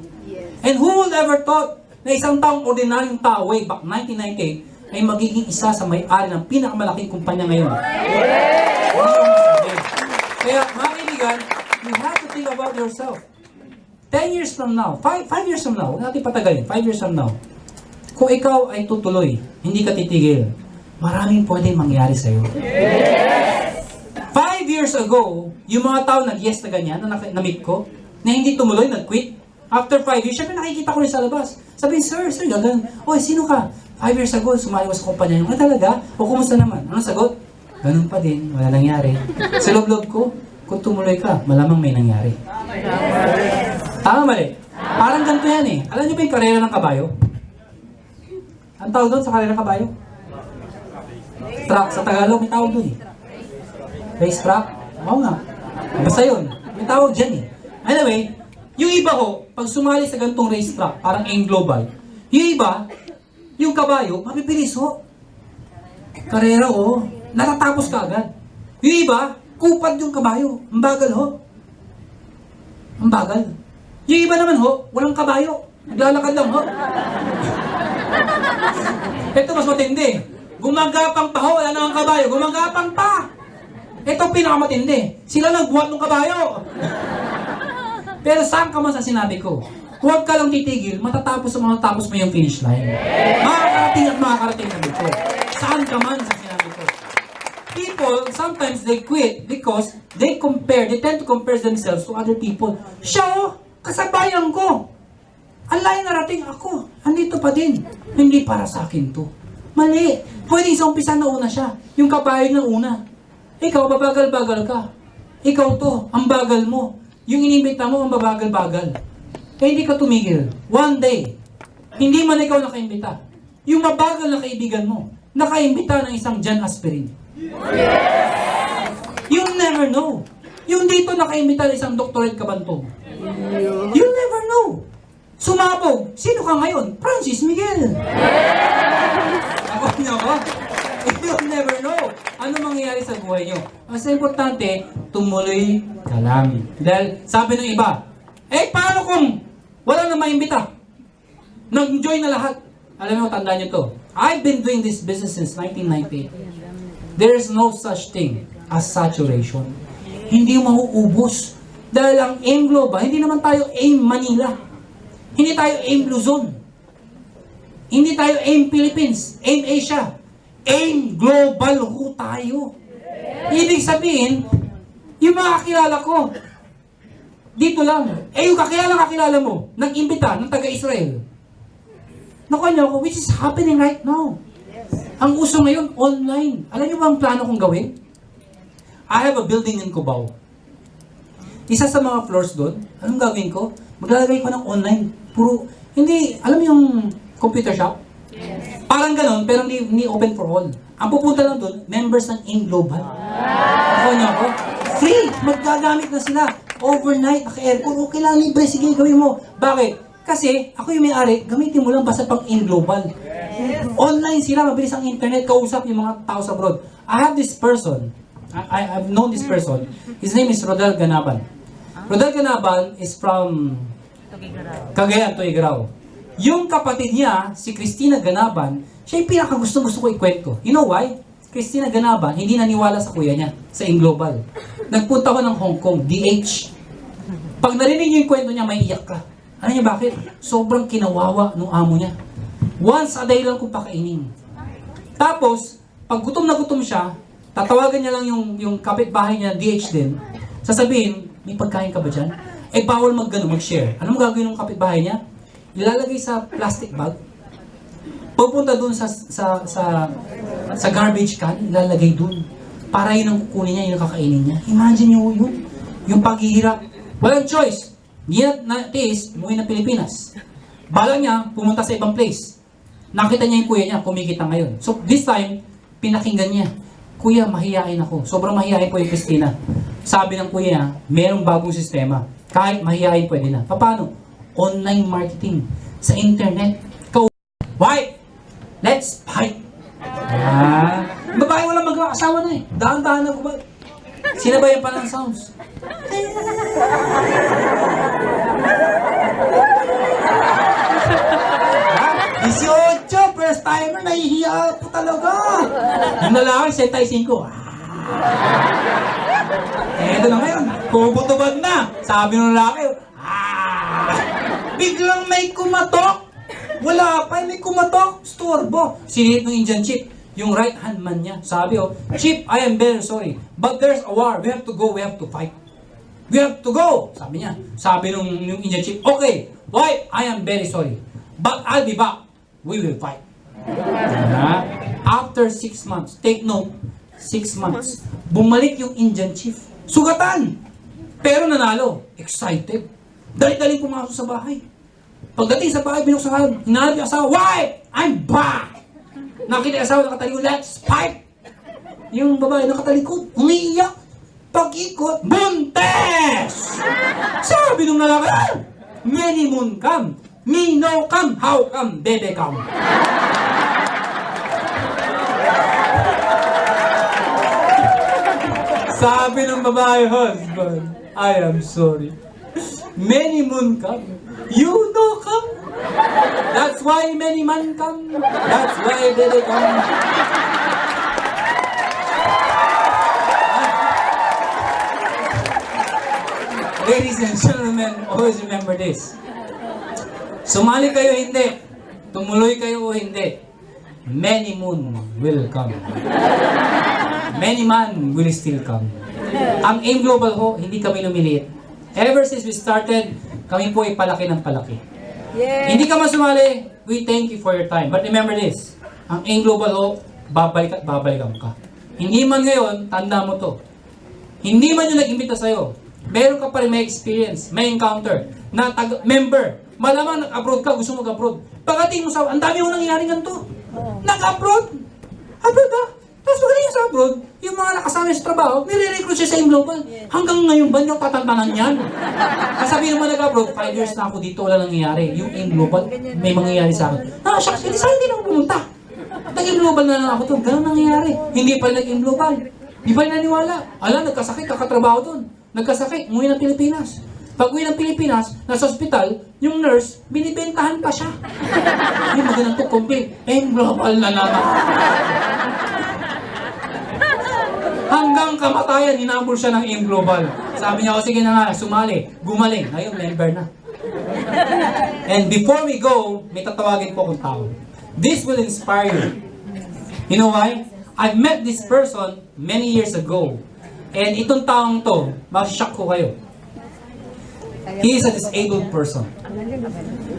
And who will ever thought na isang taong ordinaryong tao way back 1998 ay magiging isa sa may-ari ng pinakamalaking kumpanya ngayon. Kaya mga kaibigan, you have to think about yourself. 10 years from now, 5 years from now, huwag natin patagalin, 5 years from now, kung ikaw ay tutuloy, hindi ka titigil, maraming pwedeng mangyari sa'yo. 5 years ago, yung mga tao nag-yes na ganyan, na-meet ko, na hindi tumuloy, nag-quit. After 5 years, syempre nakikita ko rin sa labas. Sabi, sir, gagawin. Oy, sino ka? 5 years ago, sumali ko sa kumpanya niyo. Talaga? O kumusta naman? Anong sagot? Ganun pa din, wala nangyari. Sa loob-loob ko, kung tumuloy ka, malamang may nangyari. Tama mali? Parang ganito yan eh. Alam niyo ba yung karera ng kabayo? Ang tawag doon sa karera ng kabayo? Track. Sa Tagalog, may tawag doon eh. Race track? Oo nga. Basta yun. May tawag dyan eh. Anyway, yung iba ho, pag sumali sa ganitong race track, parang aim global, yung iba, yung kabayo, mapipilis ho. Karera ho, natatapos ka agad. Yung iba, kupad yung kabayo. Ang bagal ho. Ang bagal. Yung iba naman ho, walang kabayo. Naglalakad lang ho. Ito mas matindi. Gumagapang pa ho, wala nang kabayo. Gumagapang pa. Ito pinakamatindi. Sila nagbuhat ng kabayo. Pero saan ka man sa sinabi ko? Huwag ka lang titigil, matatapos mo yung finish line. Makakarating at makakarating na dito. Saan ka man sa sinabi ko? People, sometimes they quit because they tend to compare themselves to other people. Siya oh, kasabayan ko. Ang layo narating ako. Andito pa din. Hindi para sa akin to. Mali. Pwede sa umpisa na una siya. Yung kabayo na una. Ikaw, babagal-bagal ka. Ikaw to, ang bagal mo. Yung inimbita mo, ang babagal-bagal. Kaya hindi ka tumigil. One day, hindi man ikaw nakaimbita. Yung mabagal na kaibigan mo, nakaimbita ng isang John Aspirin. You never know. Yung dito nakaimbita ng isang doctorate kabantog. You never know. Sumabog. Sino ka ngayon? Francis Miguel. Ako niyo ba? You never know. Ano mangyayari sa buhay nyo? Mas importante, tumuloy ka lang. Dahil sabi ng iba, paano kung wala na maimbita? Nag-join na lahat. Alam mo, tandaan nyo to. I've been doing this business since 1998. There is no such thing as saturation. Hindi mauubos. Dahil ang AIM Global, hindi naman tayo AIM Manila. Hindi tayo AIM Luzon. Hindi tayo AIM Philippines. AIM Asia. AIM Global ho tayo. Ibig sabihin, yung mga kakilala ko, dito lang. Yung kakilala mo, nag-imbita ng taga-Israel. Nakuha niyo ako, which is happening right now. Ang uso ngayon, online. Alam niyo ba ang plano kong gawin? I have a building in Cubao. Isa sa mga floors doon, anong gagawin ko? Maglalagay ko ng online. Puro, hindi, alam mo yung computer shop? Parang ganon, pero hindi open for all. Ang pupunta lang doon, members ng AIM Global. Nakuha niyo ako? Free! Maggagamit na sila. Overnight, naka-aircon, okay lang, libre, sige, gawin mo. Bakit? Kasi, ako yung may-ari, gamitin mo lang basta pang AIM Global. Online sila, mabilis ang internet, kausap yung mga tao sa abroad. I have this person, I've known this person, his name is Rodel Ganaban. Rodel Ganaban is from Cagayan, Tuigaraw. Yung kapatid niya, si Christina Ganaban, siya yung pinakagusto-gusto ko ikwento. You know why? Christina Ganaban, hindi naniwala sa kuya niya, sa AIM Global. Nagpunta ko ng Hong Kong, DH. Pag narinig niyo yung kwento niya, may iyak ka. Ano niya bakit? Sobrang kinawawa nung amo niya. Once a day lang kung pakainin. Tapos, pag gutom na gutom siya, tatawagan niya lang yung kapitbahay niya, DH din. Sasabihin, may pagkain ka ba dyan? Bawal mag-share. Ano mo gagawin ng kapitbahay niya? Ilalagay sa plastic bag. Pupunta dun sa garbage can, ilalagay dun. Para yun ang kukunin niya, yun ang kakainin niya. Imagine niyo yun. Yung paghihirap. Walang choice. Hindi na taste, umuwi na Pilipinas. Bala niya, pumunta sa ibang place. Nakita niya yung kuya niya, kumikita ngayon. So this time, pinakinggan niya. Kuya, mahihain ako. Sobrang mahihain po yung Christina. Sabi ng kuya niya, merong bagong sistema. Kahit mahihain, pwede na. Paano? Online marketing. Sa internet. Why? Let's fight. Babae walang mag-asawa na eh. Daan-daan na ba? Sinabayan pa ng sounds. Disiocho, first timer, nahihiya po talaga. Yung lalaki, 75. Ito na ngayon, pumutubad na. Sabi ng lalaki, biglang may kumatok. Wala pa, may kumatok. Storbo. Sinihit ng Indian chief, yung right hand man niya. Sabi, Chief, I am very sorry, but there's a war. We have to go, we have to fight. We have to go. Sabi niya. Sabi nung Indian chief, okay, why? I am very sorry, but I'll be back. We will fight. After 6 months, take note, 6 months, bumalik yung Indian chief. Sugatan! Pero nanalo. Excited. Dali-dali pumasok sa bahay. Pagdating sa bahay, binuksan, hinanap yung asawa, why? I'm back! Nakita yung asawa, nakatalikod, let's fight! Yung babae nakatalikod, umiiyak. Pag-ikot, buntes! Sabi nung lalaki, many moon come, me no come, how come, bebe come? Sabi ng babae, husband, I am sorry. Many moon come, you no come. That's why many man come. That's why they come. Ladies and gentlemen, always remember this. Sumali kayo hindi, tumuloy kayo o hindi, many moon will come. Many man will still come. Ang AIM Global ho, hindi kami lumiliit. Ever since we started, kami po ay palaki ng palaki. Hindi ka man sumali, we thank you for your time. But remember this, ang AIM Global ho, babalik at babalikan ka. Hindi man ngayon, tanda mo to. Hindi man yung nag-imbita sa'yo, meron ka pa rin may experience, may encounter, na member, malamang nag-abroad ka, gusto mo mag-abroad. Pagdating mo sa, ang dami mo nangyayari ganito. Nag-abroad? Abroad ha? Tapos pagdating sa abroad, yung mga nakasama sa trabaho, nire-recruit siya sa AIM Global. Hanggang ngayon ba nyo tatantanan yan? Kasabihin naman nag-abroad, 5 years na ako dito, wala nangyayari. Yung AIM Global, may mangyayari sa akin. Shucks, hindi saan hindi na ako pumunta. Nag-AIM Global na lang ako to, ganun nangyayari. Hindi pa nag-AIM Global. Di ba naniwala? Ala, nagkasakit, kakatrabaho doon. Nagkasakit, umuwi ng Pilipinas. Pag uwi ng Pilipinas, nasa ospital, yung nurse, binibentahan pa siya. Yung magandang to, complain, global na naman. Hanggang kamatayan, hinabol siya ng AIM Global. Sabi niya, sige na nga, sumali, gumaling. Ngayon, member na. And before we go, may tatawagin po akong tao. This will inspire you. You know why? I've met this person many years ago. And itong taong to, mas-shock ko kayo. He is a disabled person.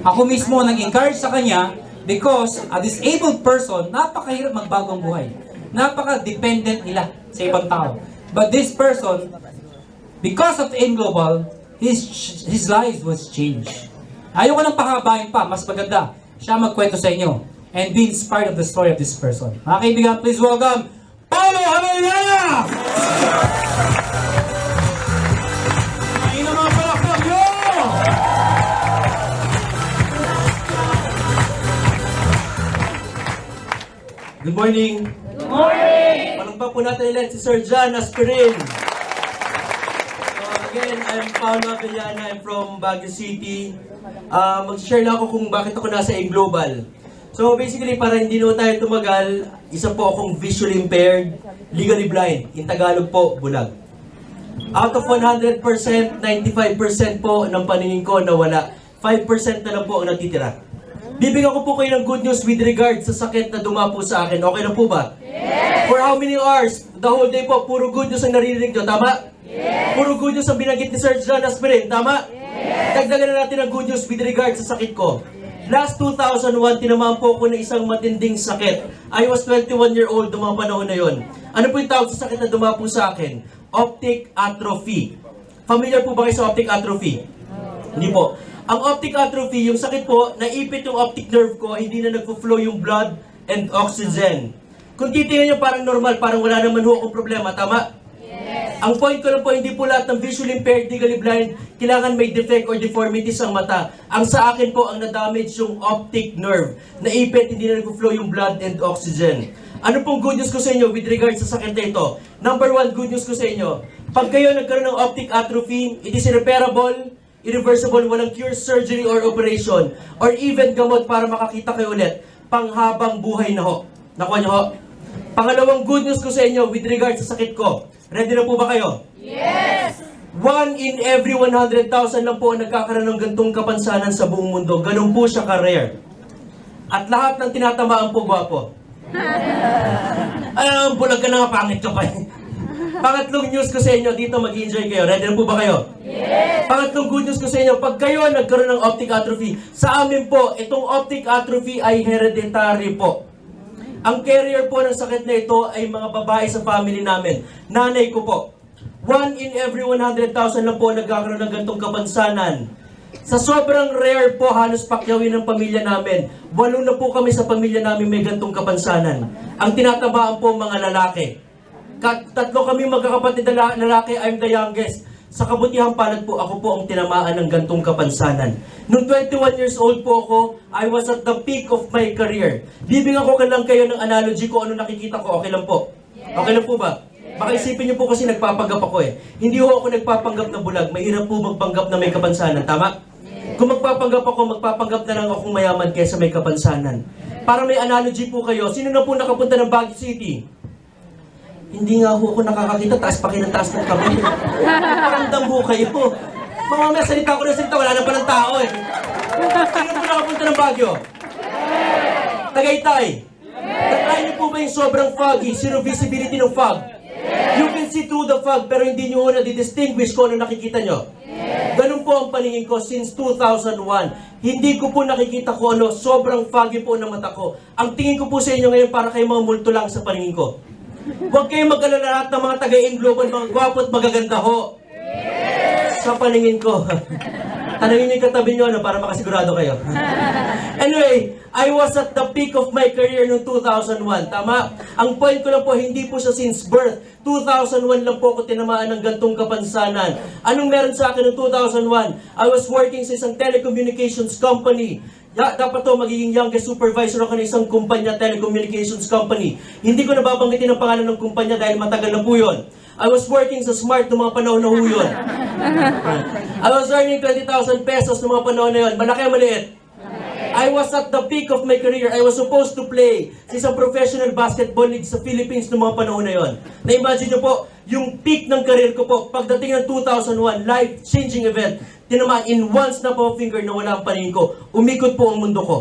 Ako mismo nag-encourage sa kanya because a disabled person, napakahirap magbago ang buhay. Napaka-dependent nila sa ibang tao. But this person, because of AIM Global, his life was changed. Ayoko nang pakabahin pa, mas maganda. Siya magkwento sa inyo and be inspired of the story of this person. Mga kaibigan, please welcome Paulo Hamayaya! Ay naman palakpak nyo! Good morning! Good morning! Palakpak po natin ulit si Sir John Aspirin. So again, I'm Paulo Hamayaya. I'm from Baguio City. Mag-share lang ako kung bakit ako nasa AIM Global. So basically, para hindi naman tayo tumagal, isa po akong visually impaired, legally blind. In Tagalog po, bulag. Out of 100%, 95% po ng paningin ko nawala. 5% na lang po ang natitira. Bibigyan ko po kayo ng good news with regard sa sakit na dumapo sa akin. Okay na po ba? Yes! For how many hours? The whole day po, puro good news ang naririnig nyo. Tama? Yes! Puro good news ang binanggit ni Sir John Aspirin. Tama? Yes! Dagdagan na natin ang good news with regard sa sakit ko. Last 2001, tinamaan po ako ng isang matinding sakit. I was 21-year-old noong mga panahon na yon. Ano po yung tawag sa sakit na dumapo sa akin? Optic atrophy. Familiar po ba kayo sa optic atrophy? Hindi po. Ang optic atrophy, yung sakit po, naipit yung optic nerve ko, hindi na nagpo-flow yung blood and oxygen. Kung titingnan nyo parang normal, parang wala naman ho akong problema. Tama? Yes. Ang point ko lang po, hindi po lahat ng visually impaired, legally blind, kailangan may defect or deformities ang mata. Ang sa akin po, ang na-damage yung optic nerve. Naipit, hindi na nag-flow yung blood and oxygen. Ano pong good news ko sa inyo with regards sa sakit na ito? Number one, good news ko sa inyo. Pag kayo nagkaroon ng optic atrophy, it is irreparable, irreversible, walang cure, surgery, or operation, or even gamot para makakita kayo ulit. Panghabang buhay na ho. Nakuha niyo ho? Pangalawang good news ko sa inyo with regards sa sakit ko. Ready na po ba kayo? Yes! 1 in every 100,000 lang po ang nagkakaroon ng gantong kapansanan sa buong mundo. Ganun po siya ka-rare. At lahat ng tinatamaan po, gwapo. Bulag ka na nga, pangit ka pa. Pangatlong news ko sa inyo, dito mag-enjoy kayo. Ready na po ba kayo? Yes! Pangatlong good news ko sa inyo, pag kayo nagkaroon ng optic atrophy, sa amin po, itong optic atrophy ay hereditary po. Ang carrier po ng sakit na ito ay mga babae sa family namin. Nanay ko po. 1 in every 100,000 lang po nagkakaroon ng gantong kapansanan. Sa sobrang rare po, halos pakyawin ng pamilya namin. 8 na po kami sa pamilya namin may gantong kapansanan. Ang tinatabaan po mga lalaki. Tatlo kami magkakapatid na lalaki, I'm the youngest. Sa kabutihang palad po, ako po ang tinamaan ng gantong kapansanan. Nung 21 years old po ako, I was at the peak of my career. Bibigyan ko lang kayo ng analogy ko ano nakikita ko. Okay lang po? Okay lang po ba? Baka isipin niyo po kasi nagpapanggap ako eh. Hindi ho ako nagpapanggap na bulag. Mahirap po magpanggap na may kapansanan. Tama? Kung magpapanggap ako, magpapanggap na lang akong mayaman kaysa may kapansanan. Para may analogy po kayo, sino na po nakapunta ng Baguio City? Hindi nga ho ako nakakakita, taas pa kayo ng taas ng kamay. Paramdam ho kayo. Mamamaya, salita ko ng salita, wala na palang tao eh. Sino po nakapunta ng Baguio? Tagaytay. Natry niyo po ba yung sobrang foggy, zero visibility ng fog? You can see through the fog, pero hindi niyo ho na-distinguish kung ano nakikita niyo. Ganun po ang paningin ko since 2001. Hindi ko po nakikita kung ano, sobrang foggy po ng mata ko. Ang tingin ko po sa inyo ngayon para kayo mga multo lang sa paningin ko. Huwag kayong mag-alala lahat ng mga taga-in global, mga gwapo at magaganda ho. Sa paningin ko. Tanungin niyo yung katabi niyo para makasigurado kayo. Anyway, I was at the peak of my career noong 2001. Tama? Ang point ko lang po, hindi po siya since birth. 2001 lang po ako tinamaan ng gantong kapansanan. Anong meron sa akin noong 2001? I was working sa isang telecommunications company. Dapat to magiging youngest supervisor ako ng isang kumpanya, telecommunications company. Hindi ko nababanggitin ang pangalan ng kumpanya dahil matagal na po yun. I was working sa Smart noong mga panahon na ho yun. I was earning 20,000 pesos noong mga panahon na yun. Malaki o maliit? I was at the peak of my career. I was supposed to play sa isang professional basketball league sa Philippines noong mga panahon na yun. Na-imagine nyo po, yung peak ng career ko po, pagdating ng 2001, life-changing event, tinamaan in one snap of a finger na wala ang paningin ko. Umikot po ang mundo ko.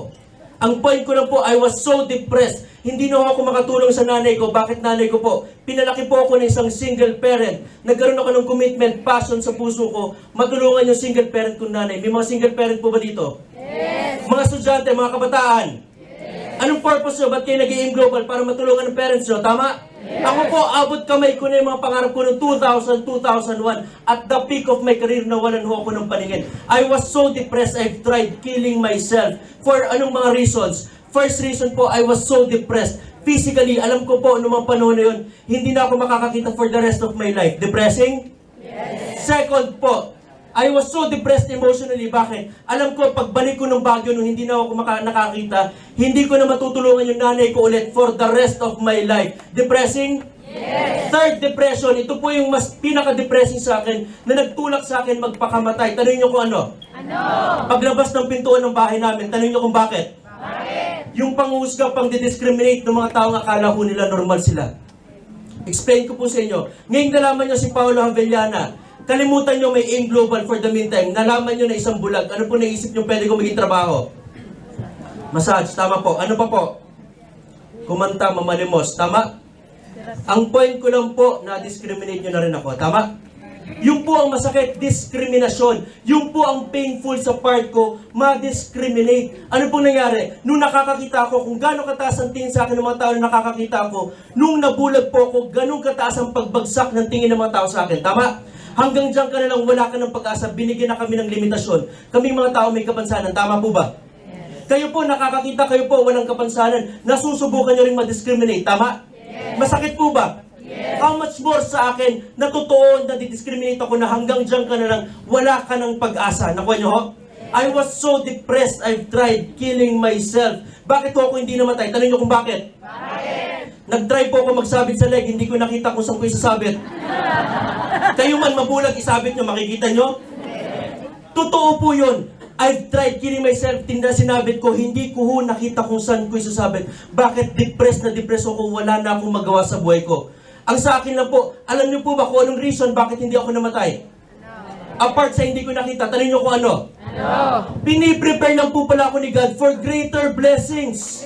Ang point ko lang po, I was so depressed. Hindi na ako makatulong sa nanay ko. Bakit nanay ko po? Pinalaki po ako ng isang single parent. Nagkaroon ako ng commitment, passion sa puso ko. Matulungan yung single parent kong nanay. May mga single parent po ba dito? Yes. Mga estudyante, mga kabataan. Yes. Anong purpose nyo? Ba't kayo nag-i-aim global? Para matulungan ng parents nyo? Tama? Yes. Ako po, abot kamay ko na yung mga pangarap ko noong 2000, 2001. At the peak of my career, nawalan ho ako ng paningin. I was so depressed, I've tried killing myself. For anong mga reasons? First reason po, I was so depressed. Physically, alam ko po, noong mga panahon na yun, hindi na ako makakakita for the rest of my life. Depressing? Yes. Second po, I was so depressed emotionally. Bakit? Alam ko, pagbalik ko ng Baguio nung hindi na ako nakakita, hindi ko na matutulungan yung nanay ko ulit for the rest of my life. Depressing? Yes. Third depression, ito po yung mas pinaka-depressing sa akin na nagtulak sa akin magpakamatay. Tanungin niyo kung ano? Ano? Paglabas ng pintuan ng bahay namin, tanungin niyo kung bakit? Bakit? Yung panghusga, pang-discriminate ng mga taong akala ko nila normal sila. Explain ko po sa inyo. Ngayong nalaman niyo si Paolo Havellana, kalimutan nyo may aim global for the meantime. Nalaman nyo na isang bulag. Ano po naisip nyo pwede kong maging trabaho? Massage, tama po. Ano pa po? Kumanta, mamalimos, tama? Ang point ko lang po, na-discriminate nyo na rin ako, tama? Yung po ang masakit, diskriminasyon. Yung po ang painful sa part ko, ma-discriminate. Ano pong nangyari? Nung nakakakita ko, kung gano'ng kataas ang tingin sa akin ng mga tao na nakakakita ko, nung nabulag po ako, gano'ng kataas ang pagbagsak ng tingin ng mga tao sa akin, tama? Hanggang dyan ka na lang, wala ka ng pag-asa, binigyan na kami ng limitasyon. Kaming mga tao may kapansanan, tama po ba? Yes. Kayo po, nakakakita, kayo po, walang kapansanan, nasusubukan nyo rin ma-discriminate, tama? Yes. Masakit po ba? Yes. How much more sa akin na totoo na didiscriminate ako na hanggang dyan ka na lang, wala ka ng pag-asa. Nakuha nyo ho? I was so depressed, I've tried killing myself. Bakit po ako hindi namatay? Tanong nyo kung bakit? Nag-try po ako magsabit sa leg, hindi ko nakita kung saan ko isasabit. Kayo man mabulag, isabit nyo, makikita nyo? Totoo po yun. I've tried killing myself, sinabit ko, hindi ko ho nakita kung saan ko isasabit. Bakit depressed na depressed ako, wala na akong magawa sa buhay ko. Ang sa akin lang po, alam niyo po ba kung anong reason bakit hindi ako namatay? Apart sa hindi ko nakita, tanong niyo kung ano? Piniprepare lang po pala ako ni God for greater blessings.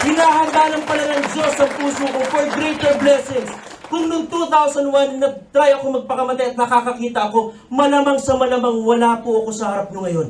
Hinahanda lang pala ng Diyos ang puso ko for greater blessings. Kung noong 2001, nag-try ako magpakamatay at nakakakita ako, malamang sa malamang wala po ako sa harap nyo ngayon.